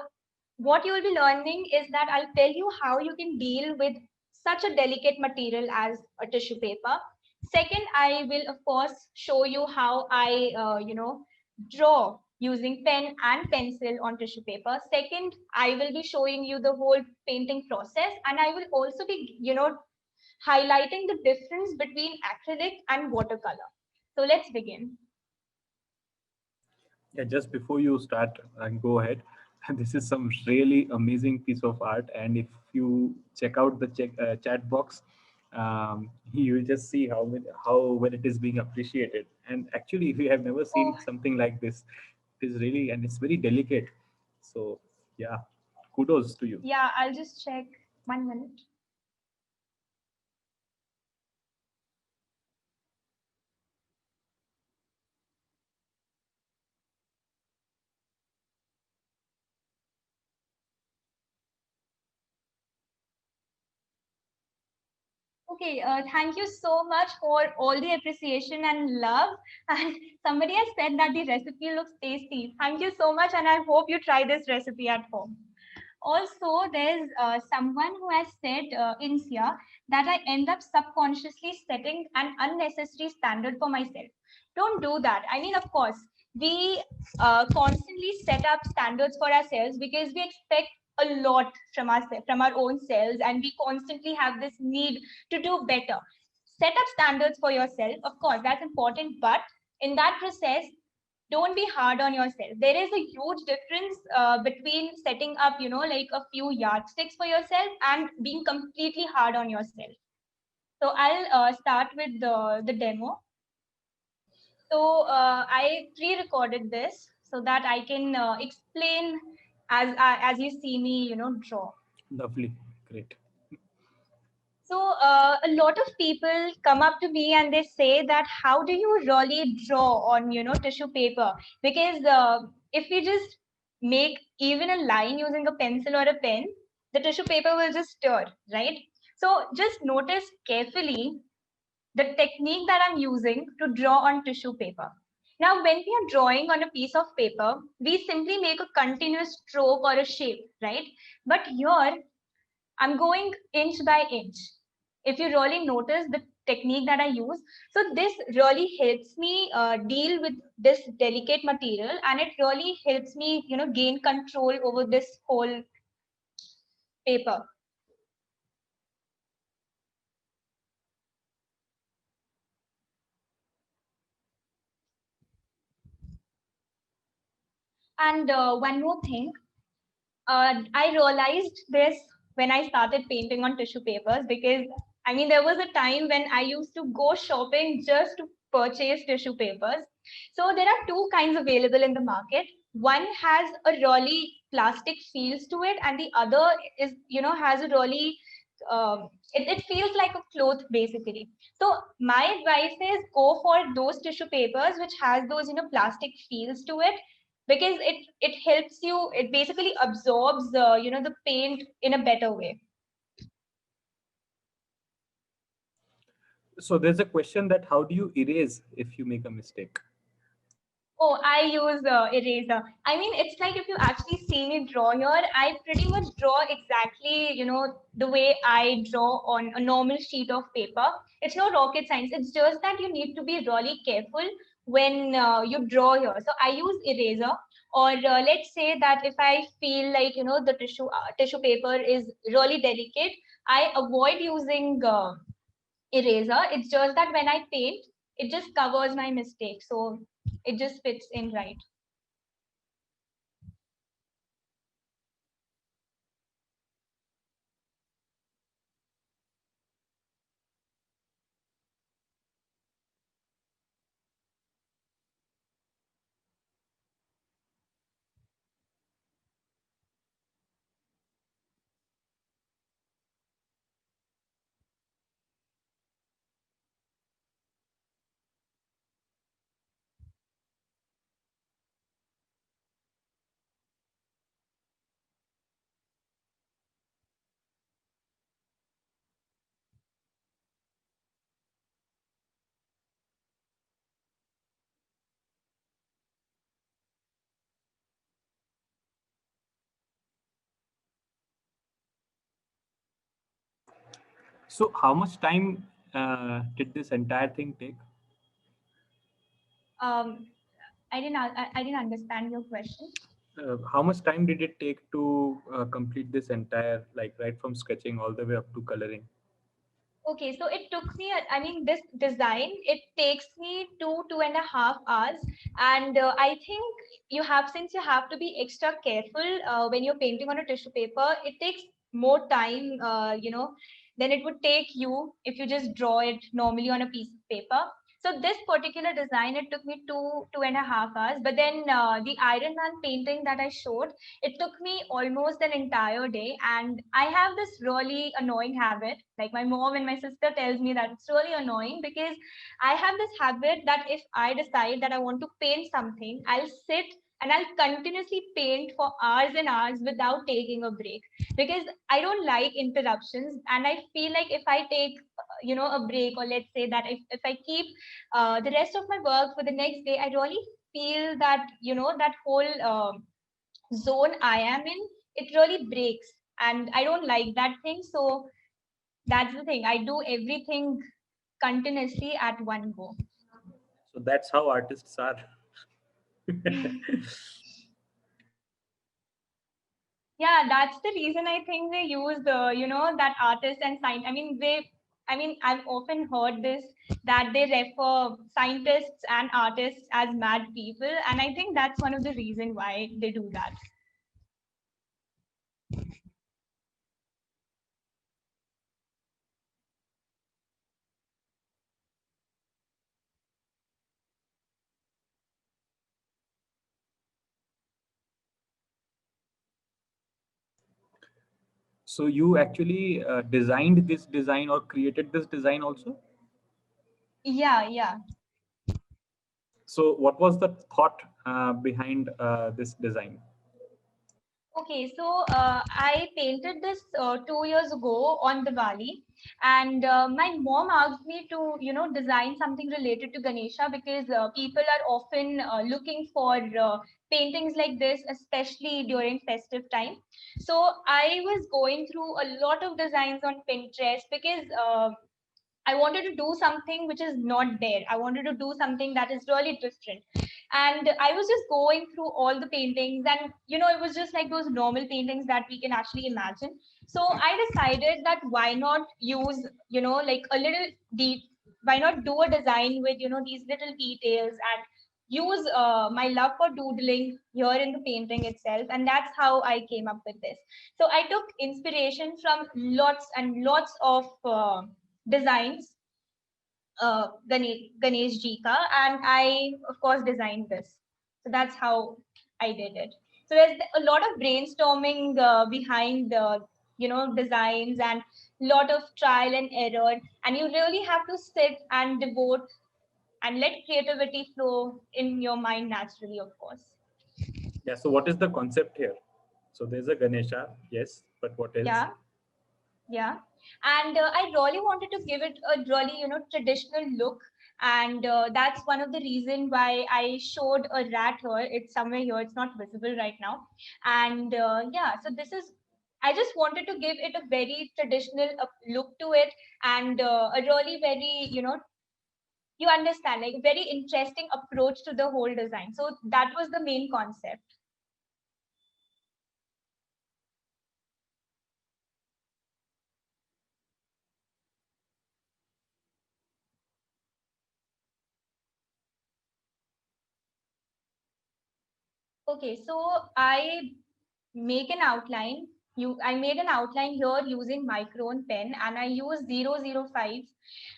what you will be learning is that I'll tell you how you can deal with such a delicate material as a tissue paper. Second, I will of course show you how I, draw using pen and pencil on tissue paper. Second, I will be showing you the whole painting process, and I will also be, highlighting the difference between acrylic and watercolor. So let's begin. Yeah, just before you start and go ahead, this is some really amazing piece of art. And if you check out the chat box, you will just see how well it is being appreciated. And actually, if you have never seen Oh, something like this, it is really, and it's very delicate. So yeah, kudos to you. yeah, I'll just check 1 minute. Okay, thank you so much for all the appreciation and love. And somebody has said that the recipe looks tasty. Thank you so much, and I hope you try this recipe at home. Also, there's someone who has said, Insia, that I end up subconsciously setting an unnecessary standard for myself. Don't do that. I mean, of course, we constantly set up standards for ourselves because we expect a lot from ourselves, from our own selves, and we constantly have this need to do better. Set up standards for yourself. Of course, that's important, but in that process, don't be hard on yourself. There is a huge difference between setting up, like a few yardsticks for yourself and being completely hard on yourself. So I'll start with the demo. So I pre-recorded this so that I can explain as you see me, draw. Lovely, great. So a lot of people come up to me and they say that how do you really draw on tissue paper? Because if we just make even a line using a pencil or a pen, the tissue paper will just stir, right? So just notice carefully the technique that I'm using to draw on tissue paper. Now, when we are drawing on a piece of paper, we simply make a continuous stroke or a shape, right? But here I'm going inch by inch. If you really notice the technique that I use, so this really helps me deal with this delicate material, and it really helps me, gain control over this whole paper. And one more thing, I realized this when I started painting on tissue papers because I mean, there was a time when I used to go shopping just to purchase tissue papers. So there are two kinds available in the market. One has a really plastic feels to it, and the other is, has a really it feels like a cloth basically. So my advice is go for those tissue papers which has those plastic feels to it because it helps you, it basically absorbs the paint in a better way. So there's a question that how do you erase if you make a mistake? Oh, I use eraser. I mean, it's like if you actually see me draw here, I pretty much draw exactly, the way I draw on a normal sheet of paper. It's no rocket science. It's just that you need to be really careful when you draw here. So I use eraser, or let's say that if I feel like, the tissue paper is really delicate, I avoid using eraser. It's just that when I paint, it just covers my mistake. So it just fits in right. So how much time did this entire thing take? Um, I didn't understand your question. How much time did it take to complete this entire, like right from sketching all the way up to coloring? Okay, so it took me, I mean, this design, it takes me 2.5 hours. And I think since you have to be extra careful when you're painting on a tissue paper, it takes more time, than it would take you if you just draw it normally on a piece of paper. So this particular design, it took me 2.5 hours. But then the Iron Man painting that I showed, it took me almost an entire day. And I have this really annoying habit. Like my mom and my sister tells me that it's really annoying because I have this habit that if I decide that I want to paint something, I'll sit and I'll continuously paint for hours and hours without taking a break, because I don't like interruptions. And I feel like if I take, a break, or let's say that if I keep the rest of my work for the next day, I really feel that, that whole zone I am in, it really breaks. And I don't like that thing. So that's the thing. I do everything continuously at one go. So that's how artists are. Yeah, that's the reason I think they use the, that artist and science. I've often heard this, that they refer scientists and artists as mad people. And I think that's one of the reason why they do that. So you actually designed this design or created this design also? Yeah, yeah. So what was the thought behind this design? Okay, so I painted this 2 years ago on Diwali, and my mom asked me to, design something related to Ganesha, because people are often looking for paintings like this, especially during festive time. So I was going through a lot of designs on Pinterest, because I wanted to do something which is not there. I wanted to do something that is really different. And I was just going through all the paintings, and it was just like those normal paintings that we can actually imagine. So I decided that why not use, like a little deep, why not do a design with, these little details, and use my love for doodling here in the painting itself. And that's how I came up with this. So I took inspiration from lots and lots of designs, Ganesh Ji ka, and I, of course, designed this. So that's how I did it. So there's a lot of brainstorming behind the, designs, and lot of trial and error. And you really have to sit and devote and let creativity flow in your mind naturally, of course. Yeah. So what is the concept here? So there's a Ganesha, yes, but what else? Yeah. Yeah, and I really wanted to give it a really, traditional look, and that's one of the reason why I showed a rat here. It's somewhere here. It's not visible right now, and yeah. So this is. I just wanted to give it a very traditional look to it, and a really very, you understand, like very interesting approach to the whole design. So that was the main concept. Okay, so I made an outline here using micron pen, and I use 005.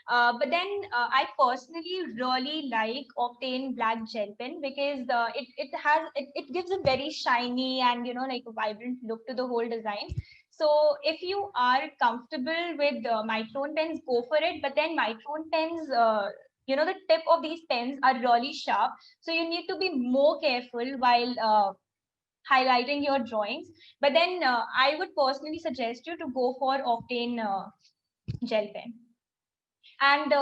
But then I personally really like Octane black gel pen, because it gives a very shiny and, like a vibrant look to the whole design. So if you are comfortable with micron pens, go for it. But then micron pens, the tip of these pens are really sharp, so you need to be more careful while highlighting your drawings. But then I would personally suggest you to go for Octane gel pen. And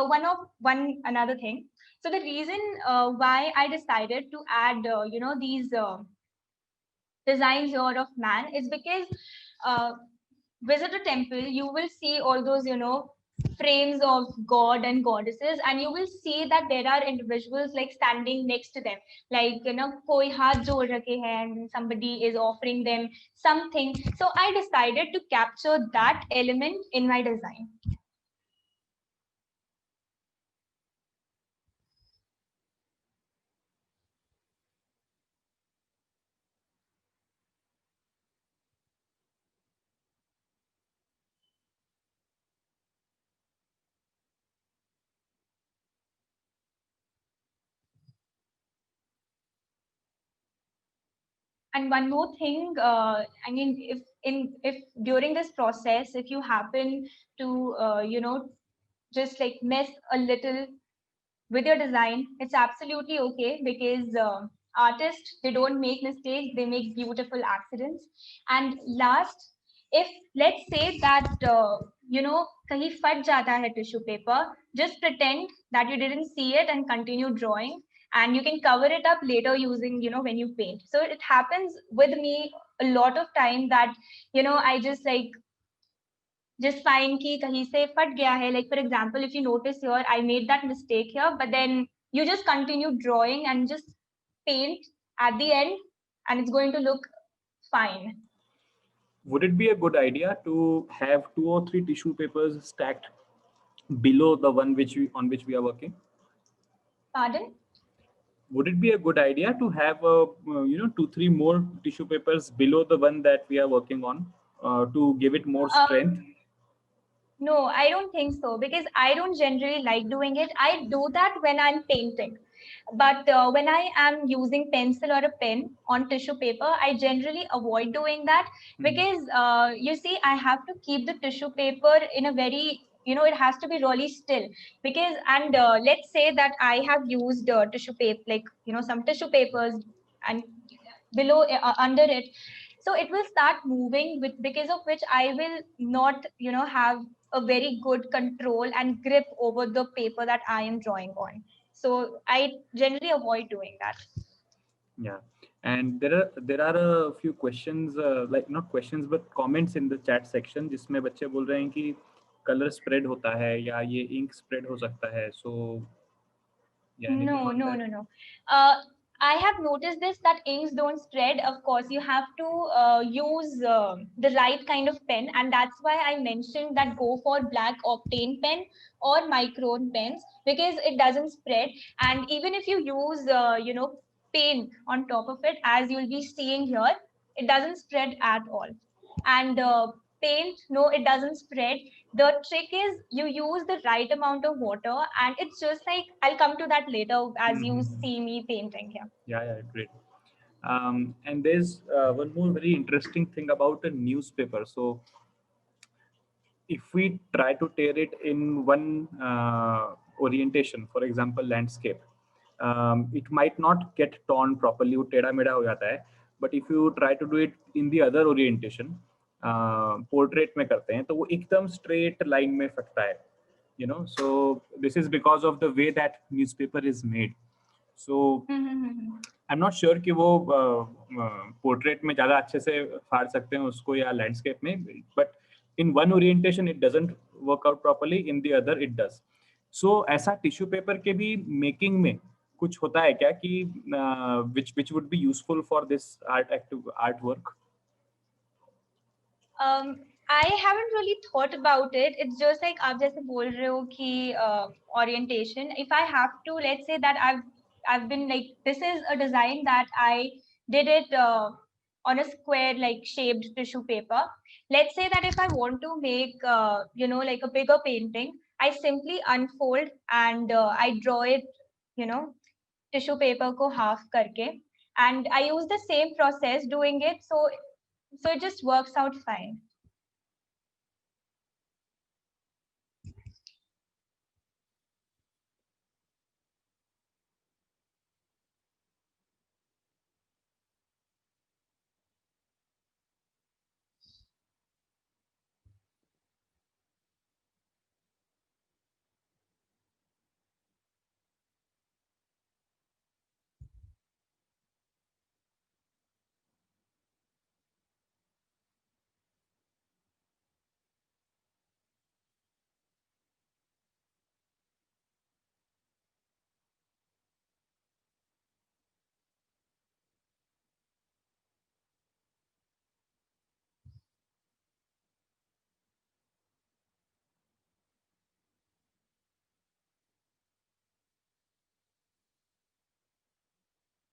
one another thing. So the reason why I decided to add, these designs here of man is because uh, visit a temple, you will see all those, frames of god and goddesses, and you will see that there are individuals like standing next to them, like, koi haath jod rakhe hai, and somebody is offering them something. So I decided to capture that element in my design. And one more thing, if during this process, if you happen to, just like mess a little with your design, it's absolutely okay, because artists, they don't make mistakes, they make beautiful accidents. And last, if let's say that kahi fat jata hai tissue paper, just pretend that you didn't see it and continue drawing, and you can cover it up later using, when you paint. So it happens with me a lot of time that I just find कि कहीं से फट गया है. Like for example, if you notice here, I made that mistake here, but then you just continue drawing and just paint at the end, and it's going to look fine. Would it be a good idea to have 2 or 3 tissue papers stacked below the one on which we are working? Pardon? Would it be a good idea to have 2-3 more tissue papers below the one that we are working on to give it more strength? No, I don't think so, because I don't generally like doing it. I do that when I'm painting. But when I am using pencil or a pen on tissue paper, I generally avoid doing that, because you see, I have to keep the tissue paper in a very, it has to be really still, because, and let's say that I have used tissue paper, like, some tissue papers, and below, under it. So it will start moving, because of which I will not, have a very good control and grip over the paper that I am drawing on. So I generally avoid doing that. Yeah, and there are a few questions, like not questions but comments in the chat section, जिसमें बच्चे बोल रहे हैं कि color spread होता है या ये ink spread हो सकता है. So yeah, No. I have noticed this, that inks don't spread. Of course, you have to use the right kind of pen, and that's why I mentioned that go for black octane pen or micron pens, because it doesn't spread. And even if you use paint on top of it, as you'll be seeing here, it doesn't spread at all. And paint, no, it doesn't spread. The trick is you use the right amount of water, and it's just like, I'll come to that later as you see me painting here. Yeah, great. And there's one more very interesting thing about a newspaper. So if we try to tear it in one orientation, for example, landscape, it might not get torn properly, वो टेढ़ा मेढ़ा हो जाता है. But if you try to do it in the other orientation, portrait में करते हैं, तो वो एकदम straight line में फटता है. So this is because of the way that newspaper is made. So I'm not sure कि वो portrait में ज़्यादा अच्छे से फाड़ सकते हैं उसको या landscape में, but in one orientation it doesn't work out properly, in the other it does. So ऐसा tissue paper के भी making में कुछ होता है क्या कि which would be useful for this artwork? I haven't really thought about it. It's just like आप जैसे बोल रहे हो कि orientation. If I have to, let's say that I've been like, this is a design that I did it on a square like shaped tissue paper. Let's say that if I want to make like a bigger painting, I simply unfold and I draw it, tissue paper ko half karke, and I use the same process doing it, so it just works out fine.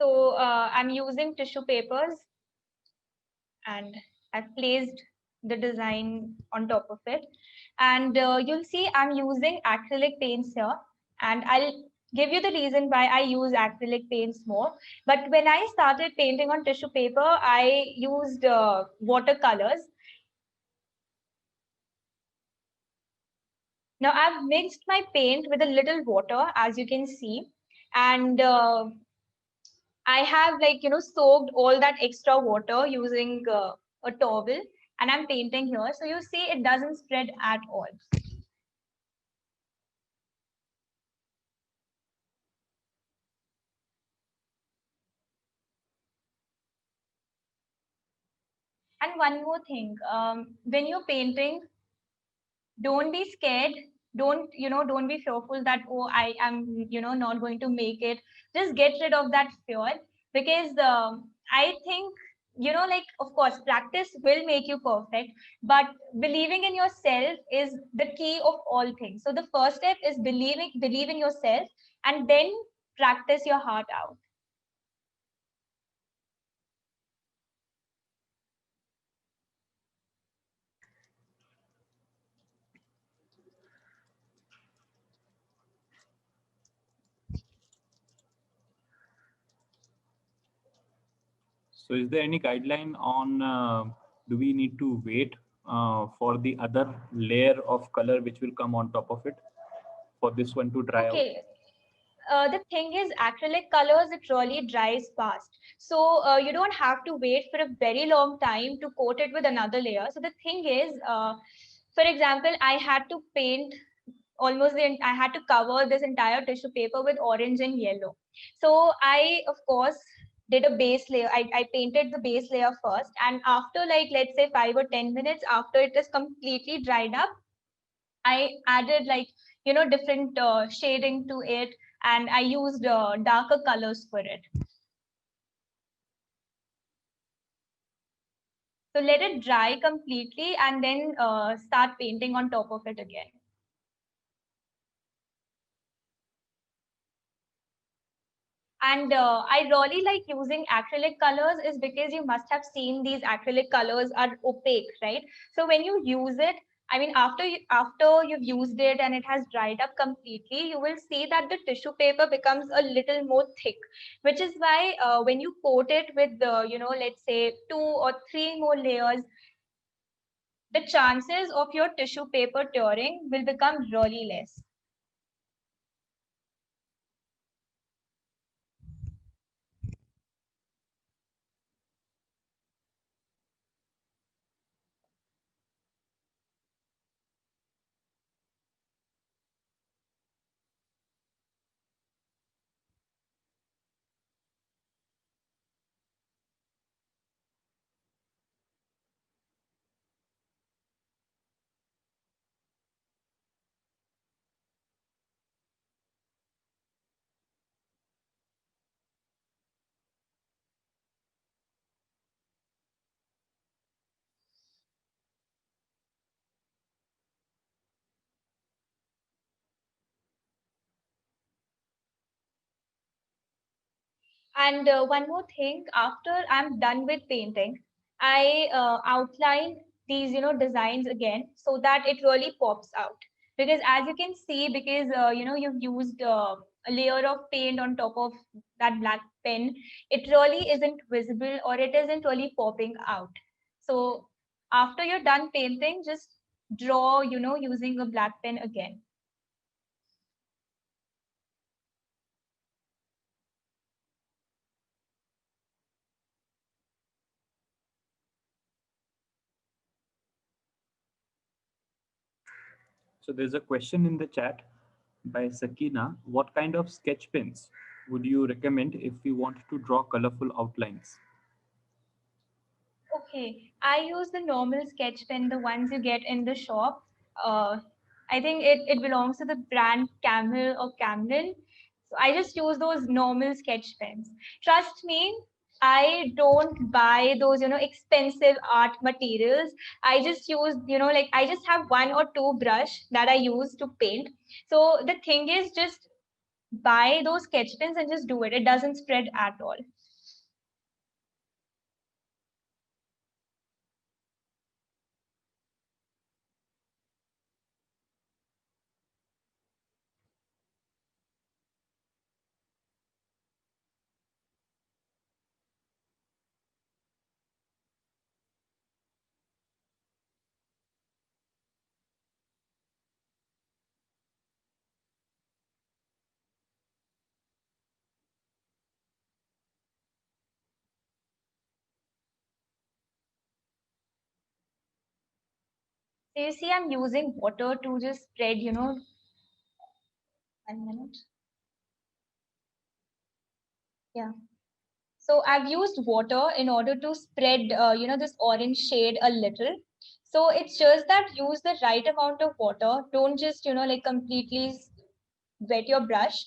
So I'm using tissue papers, and I've placed the design on top of it. And you'll see I'm using acrylic paints here, and I'll give you the reason why I use acrylic paints more. But when I started painting on tissue paper, I used watercolors. Now I've mixed my paint with a little water, as you can see, and I have like, soaked all that extra water using a towel, and I'm painting here. So you see it doesn't spread at all. And one more thing, when you're painting, don't be scared. Don't be fearful that, oh, I am, not going to make it. Just get rid of that fear, because I think, like, of course, practice will make you perfect, but believing in yourself is the key of all things. So the first step is believe in yourself, and then practice your heart out. So is there any guideline on do we need to wait for the other layer of color which will come on top of it for this one to dry out? Okay. The thing is, acrylic colors, it really dries fast. So you don't have to wait for a very long time to coat it with another layer. So the thing is, for example, I had to paint I had to cover this entire tissue paper with orange and yellow. So I, of course, did a base layer. I painted the base layer first. And after, like, let's say 5 or 10 minutes, after it is completely dried up, I added, like, different shading to it, and I used darker colors for it. So let it dry completely, and then start painting on top of it again. And I really like using acrylic colors is because you must have seen these acrylic colors are opaque, right? So when you use it, I mean, after you've used it and it has dried up completely, you will see that the tissue paper becomes a little more thick, which is why when you coat it with the, let's say 2 or 3 more layers, the chances of your tissue paper tearing will become really less. And one more thing, after I'm done with painting, I outline these, designs again so that it really pops out. Because as you can see, because, you've used a layer of paint on top of that black pen, it really isn't visible or it isn't really popping out. So after you're done painting, just draw, using a black pen again. So there's a question in the chat by Sakina. What kind of sketch pens would you recommend if we want to draw colorful outlines? Okay, I use the normal sketch pen, the ones you get in the shop. Uh, I think it belongs to the brand Camel or Camlin. So I just use those normal sketch pens. Trust me, I don't buy those, expensive art materials. I just use, like, I just have 1 or 2 brush that I use to paint. So the thing is, just buy those sketch pens and just do it. It doesn't spread at all. So you see, I'm using water to just spread, 1 minute. Yeah. So I've used water in order to spread, this orange shade a little. So it's just that use the right amount of water. Don't just, like completely wet your brush.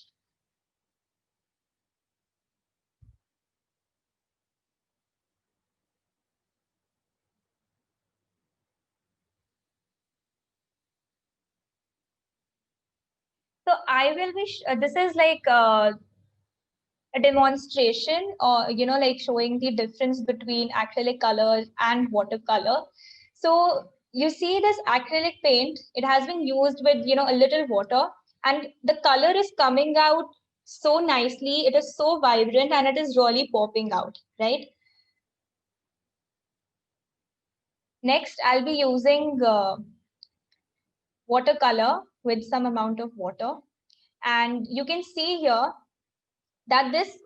So I will be, this is like a demonstration or, like showing the difference between acrylic colors and watercolor. So you see this acrylic paint, it has been used with, a little water, and the color is coming out so nicely. It is so vibrant and it is really popping out, right? Next, I'll be using watercolor with some amount of water. And you can see here that this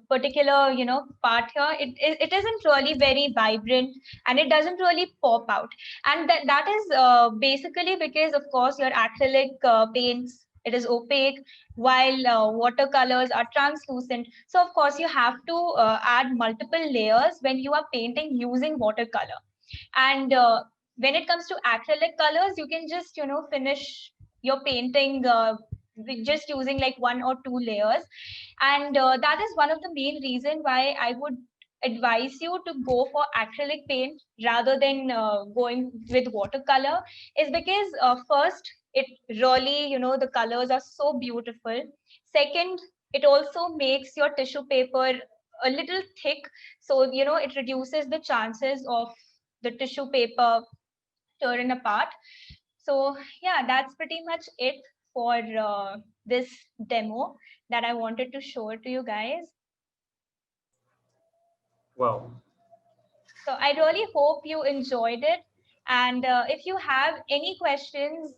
particular part here, it isn't really very vibrant and it doesn't really pop out, and that is basically because of course your acrylic paints, it is opaque, while watercolors are translucent. So of course you have to add multiple layers when you are painting using watercolor. And when it comes to acrylic colors, you can just finish your painting with just using like 1 or 2 layers. And that is one of the main reason why I would advise you to go for acrylic paint rather than going with watercolor, is because first, it really, the colors are so beautiful. Second, it also makes your tissue paper a little thick, so it reduces the chances of the tissue paper tearing apart. So yeah, that's pretty much it for this demo that I wanted to show it to you guys. Wow. So I really hope you enjoyed it. And if you have any questions,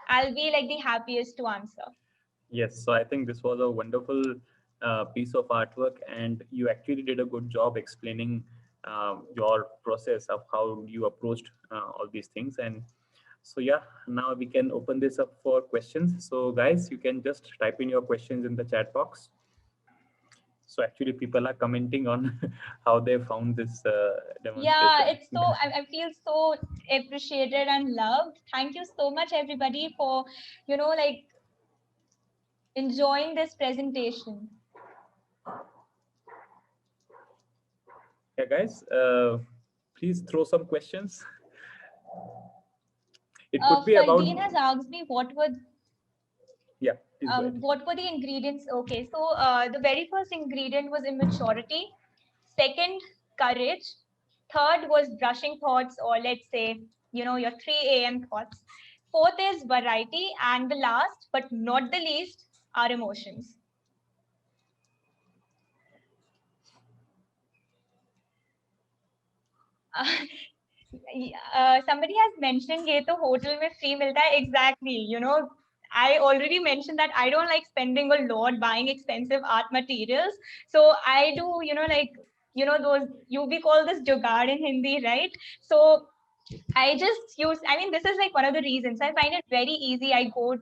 I'll be like the happiest to answer. Yes, so I think this was a wonderful piece of artwork, and you actually did a good job explaining your process of how you approached all these things. And so, yeah, now we can open this up for questions. So, guys, you can just type in your questions in the chat box. So, actually, people are commenting on how they found this Yeah, demonstration. it's so, I feel so appreciated and loved. Thank you so much, everybody, for, like enjoying this presentation. Yeah, guys, please throw some questions. It could be about, Faldeen has asked me yeah, please go ahead. what were the ingredients. Okay, so the very first ingredient was immaturity. Second, courage. Third was brushing thoughts, or let's say, your 3 a.m. thoughts. Fourth is variety. And the last, but not the least, are emotions. Somebody has mentioned ये तो hotel में free मिलता है. Exactly. I already mentioned that I don't like spending a lot buying expensive art materials. So I do, those, we call this jugaad in Hindi, right? So I just use, I mean, this is like one of the reasons. I find it very easy. I go,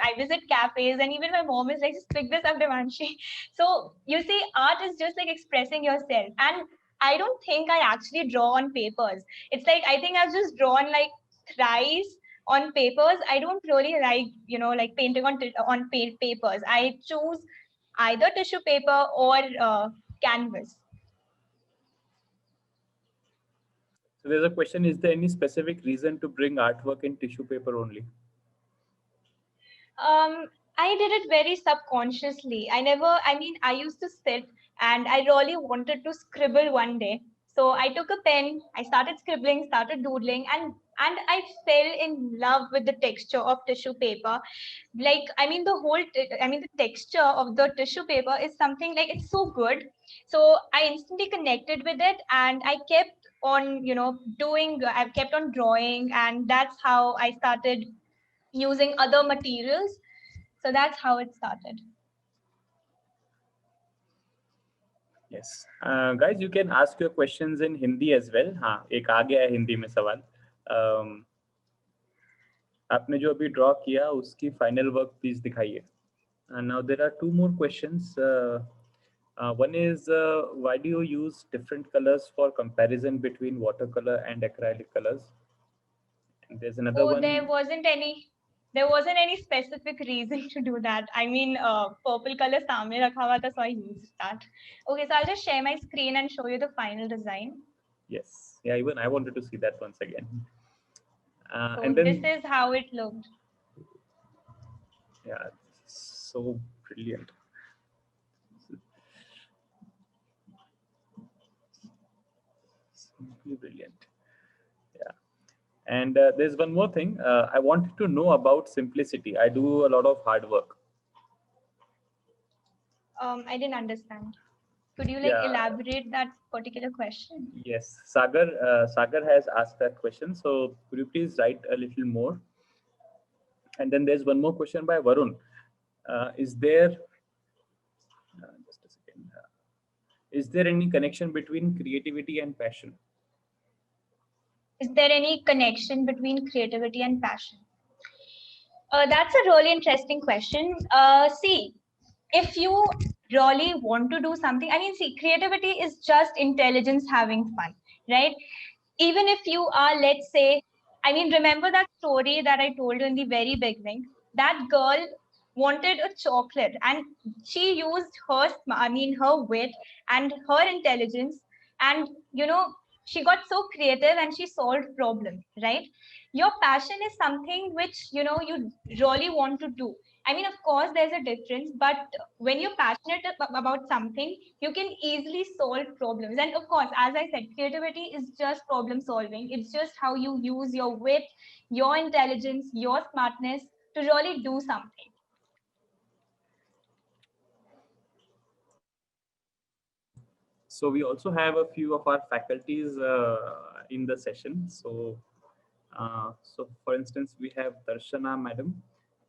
I visit cafes, and even my mom is like, just pick this up, Devanshi. So you see, art is just like expressing yourself. And I don't think I actually draw on papers. It's like, I think I've just drawn like thrice on papers. I don't really like, like painting on papers. I choose either tissue paper or canvas. So there's a question, is there any specific reason to bring artwork in tissue paper only? I did it very subconsciously. I used to sit and I really wanted to scribble one day. So I took a pen, I started scribbling, started doodling, and I fell in love with the texture of tissue paper. Like, the texture of the tissue paper is something like, it's so good. So I instantly connected with it, and I kept on, I kept on drawing, and that's how I started using other materials. So that's how it started. Yes. Guys, you can ask your questions in Hindi as well. हाँ, एक आ गया है हिंदी में सवाल. आपने जो अभी draw किया उसकी फाइनल वर्क प्लीज दिखाइए. And now there are two more questions. One is why do you use different colors for comparison between watercolor and acrylic colors? And there's another Oh, one. there wasn't any specific reason to do that. I mean, purple color सामने रखा हुआ था, so I used that. Okay, so I'll just share my screen and show you the final design. Yes, yeah, even I wanted to see that once again. So And then this is how it looked. yeah, so brilliant. Simply brilliant. Yeah. And there's one more thing. I wanted to know about simplicity. I do a lot of hard work. I didn't understand. Could you like Yeah. elaborate that particular question? Yes, Sagar has asked that question. So could you please write a little more? And then there's one more question by Varun. Is there just a second? Is there any connection between creativity and passion? Is there any connection between creativity and passion? That's a really interesting question. See, if you really want to do something, I mean, see, creativity is just intelligence having fun, right? Even if you are, let's say, I mean, remember that story that I told you in the very beginning? That girl wanted a chocolate and she used her wit and her intelligence, and she got so creative and she solved problems, right? Your passion is something which you really want to do. I mean, of course, there's a difference, but when you're passionate about something, you can easily solve problems. And of course, as I said, creativity is just problem solving. It's just how you use your wit, your intelligence, your smartness to really do something. So we also have a few of our faculties in the session. So for instance, we have Darshana Madam.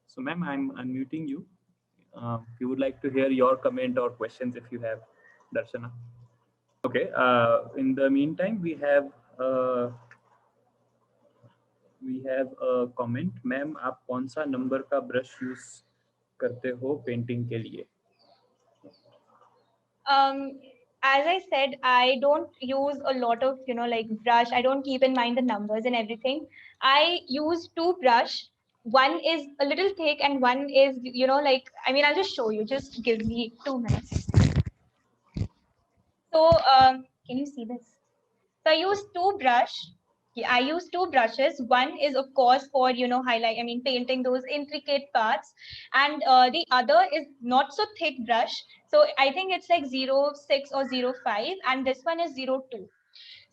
So ma'am, I'm unmuting you. We would like to hear your comment or questions if you have, Darshana. Okay. In the meantime, we have a comment. Ma'am, आप कौन सा number का brush use करते हो painting के लिए? As I said, I don't use a lot of, like brush. I don't keep in mind the numbers and everything. I use two brush. One is a little thick and one is, like, I mean, I'll just show you. Just give me 2 minutes. So, can you see this? So I use two brush. Yeah, I use two brushes. One is, of course, for, painting those intricate parts. And the other is not so thick brush. So I think it's like 0.6 or 0.5. And this one is 0.2.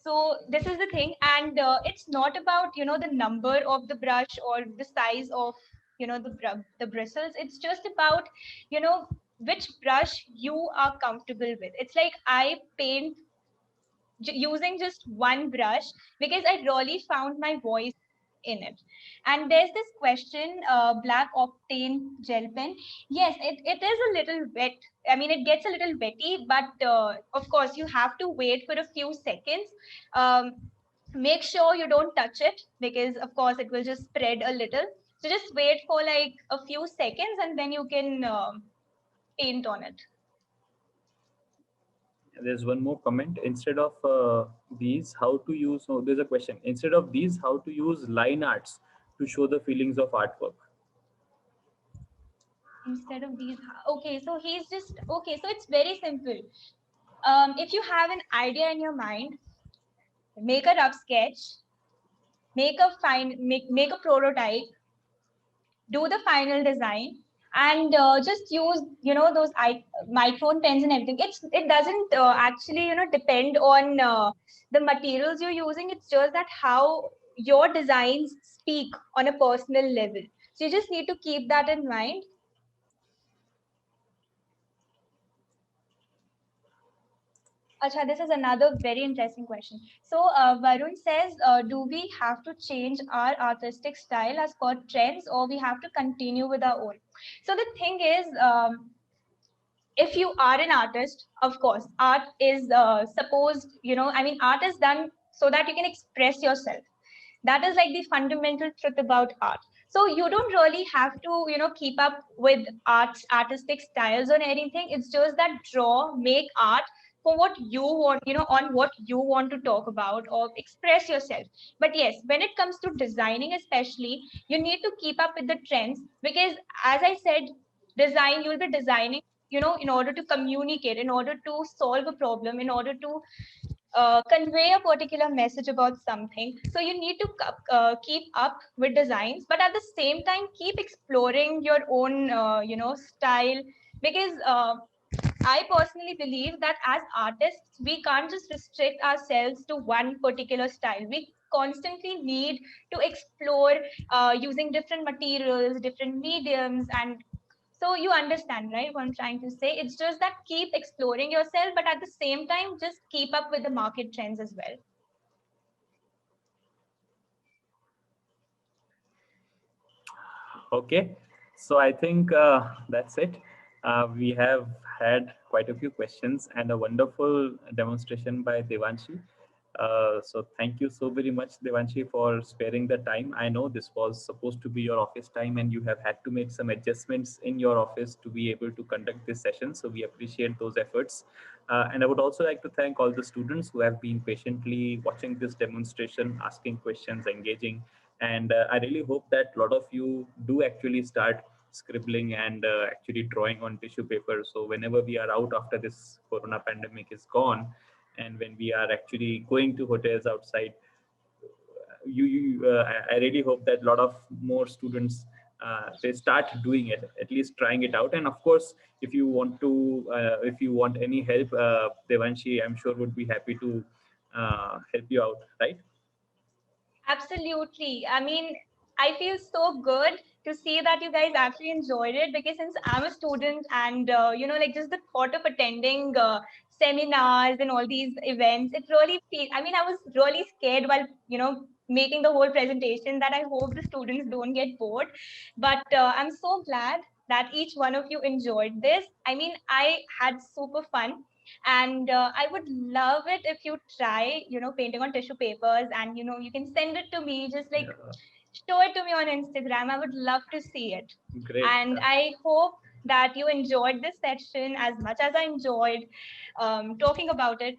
So this is the thing. And it's not about, the number of the brush or the size of, the bristles. It's just about, which brush you are comfortable with. It's like I paint using just one brush because I really found my voice in it. And there's this question, black octane gel pen. Yes, it is a little wet. I mean, it gets a little wetty, but of course you have to wait for a few seconds. Make sure you don't touch it because of course it will just spread a little. So just wait for like a few seconds and then you can paint on it. There's one more comment. Instead of these, how to use? Oh, there's a question. Instead of these, how to use line arts to show the feelings of artwork? Instead of these, okay. So he's just okay. So it's very simple. If you have an idea in your mind, make a rough sketch, make a prototype, do the final design, and just use those micron pens and everything. It doesn't actually depend on the materials you're using. It's just that how your designs speak on a personal level. So you just need to keep that in mind. Acha, this is another very interesting question. So Varun says, do we have to change our artistic style as per trends, or we have to continue with our own? So the thing is, if you are an artist, of course, art is art is done so that you can express yourself. That is like the fundamental truth about art. So you don't really have to, keep up with artistic styles or anything. It's just that draw, make art for what you want, on what you want to talk about or express yourself. But yes, when it comes to designing, especially, you need to keep up with the trends because, as I said, you'll be designing, in order to communicate, in order to solve a problem, in order to convey a particular message about something. So you need to keep up with designs, but at the same time, keep exploring your own, style. Because I personally believe that as artists, we can't just restrict ourselves to one particular style. We constantly need to explore using different materials, different mediums, and so you understand, right? What I'm trying to say. It's just that keep exploring yourself, but at the same time, just keep up with the market trends as well. Okay, so I think that's it. We have had quite a few questions and a wonderful demonstration by Devanshi. So thank you so very much, Devanshi, for sparing the time. I know this was supposed to be your office time and you have had to make some adjustments in your office to be able to conduct this session. So we appreciate those efforts. And I would also like to thank all the students who have been patiently watching this demonstration, asking questions, engaging. And I really hope that a lot of you do actually start scribbling and actually drawing on tissue paper. So whenever we are out after this corona pandemic is gone, and when we are actually going to hotels outside, I really hope that a lot of more students they start doing it, at least trying it out. And of course, if you want to, if you want any help, Devanshi, I'm sure would be happy to help you out, right? Absolutely. I mean, I feel so good to see that you guys actually enjoyed it because since I'm a student and, like just the thought of attending seminars and all these events, it really feels, I mean, I was really scared while, making the whole presentation that I hope the students don't get bored. But I'm so glad that each one of you enjoyed this. I mean, I had super fun. And I would love it if you try, painting on tissue papers and, you can send it to me, just like Yeah, show it to me on Instagram. I would love to see it. great. And I hope that you enjoyed this session as much as I enjoyed talking about it.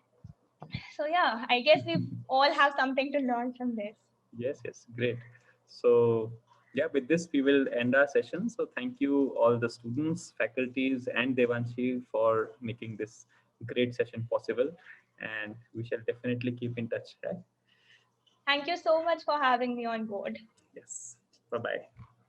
So yeah, I guess we all have something to learn from this. Yes, yes, great. So, yeah, with this, we will end our session. So, thank you, all the students, faculties, and Devanshi for making this great session possible. And we shall definitely keep in touch. Right? Thank you so much for having me on board. Yes. Bye bye.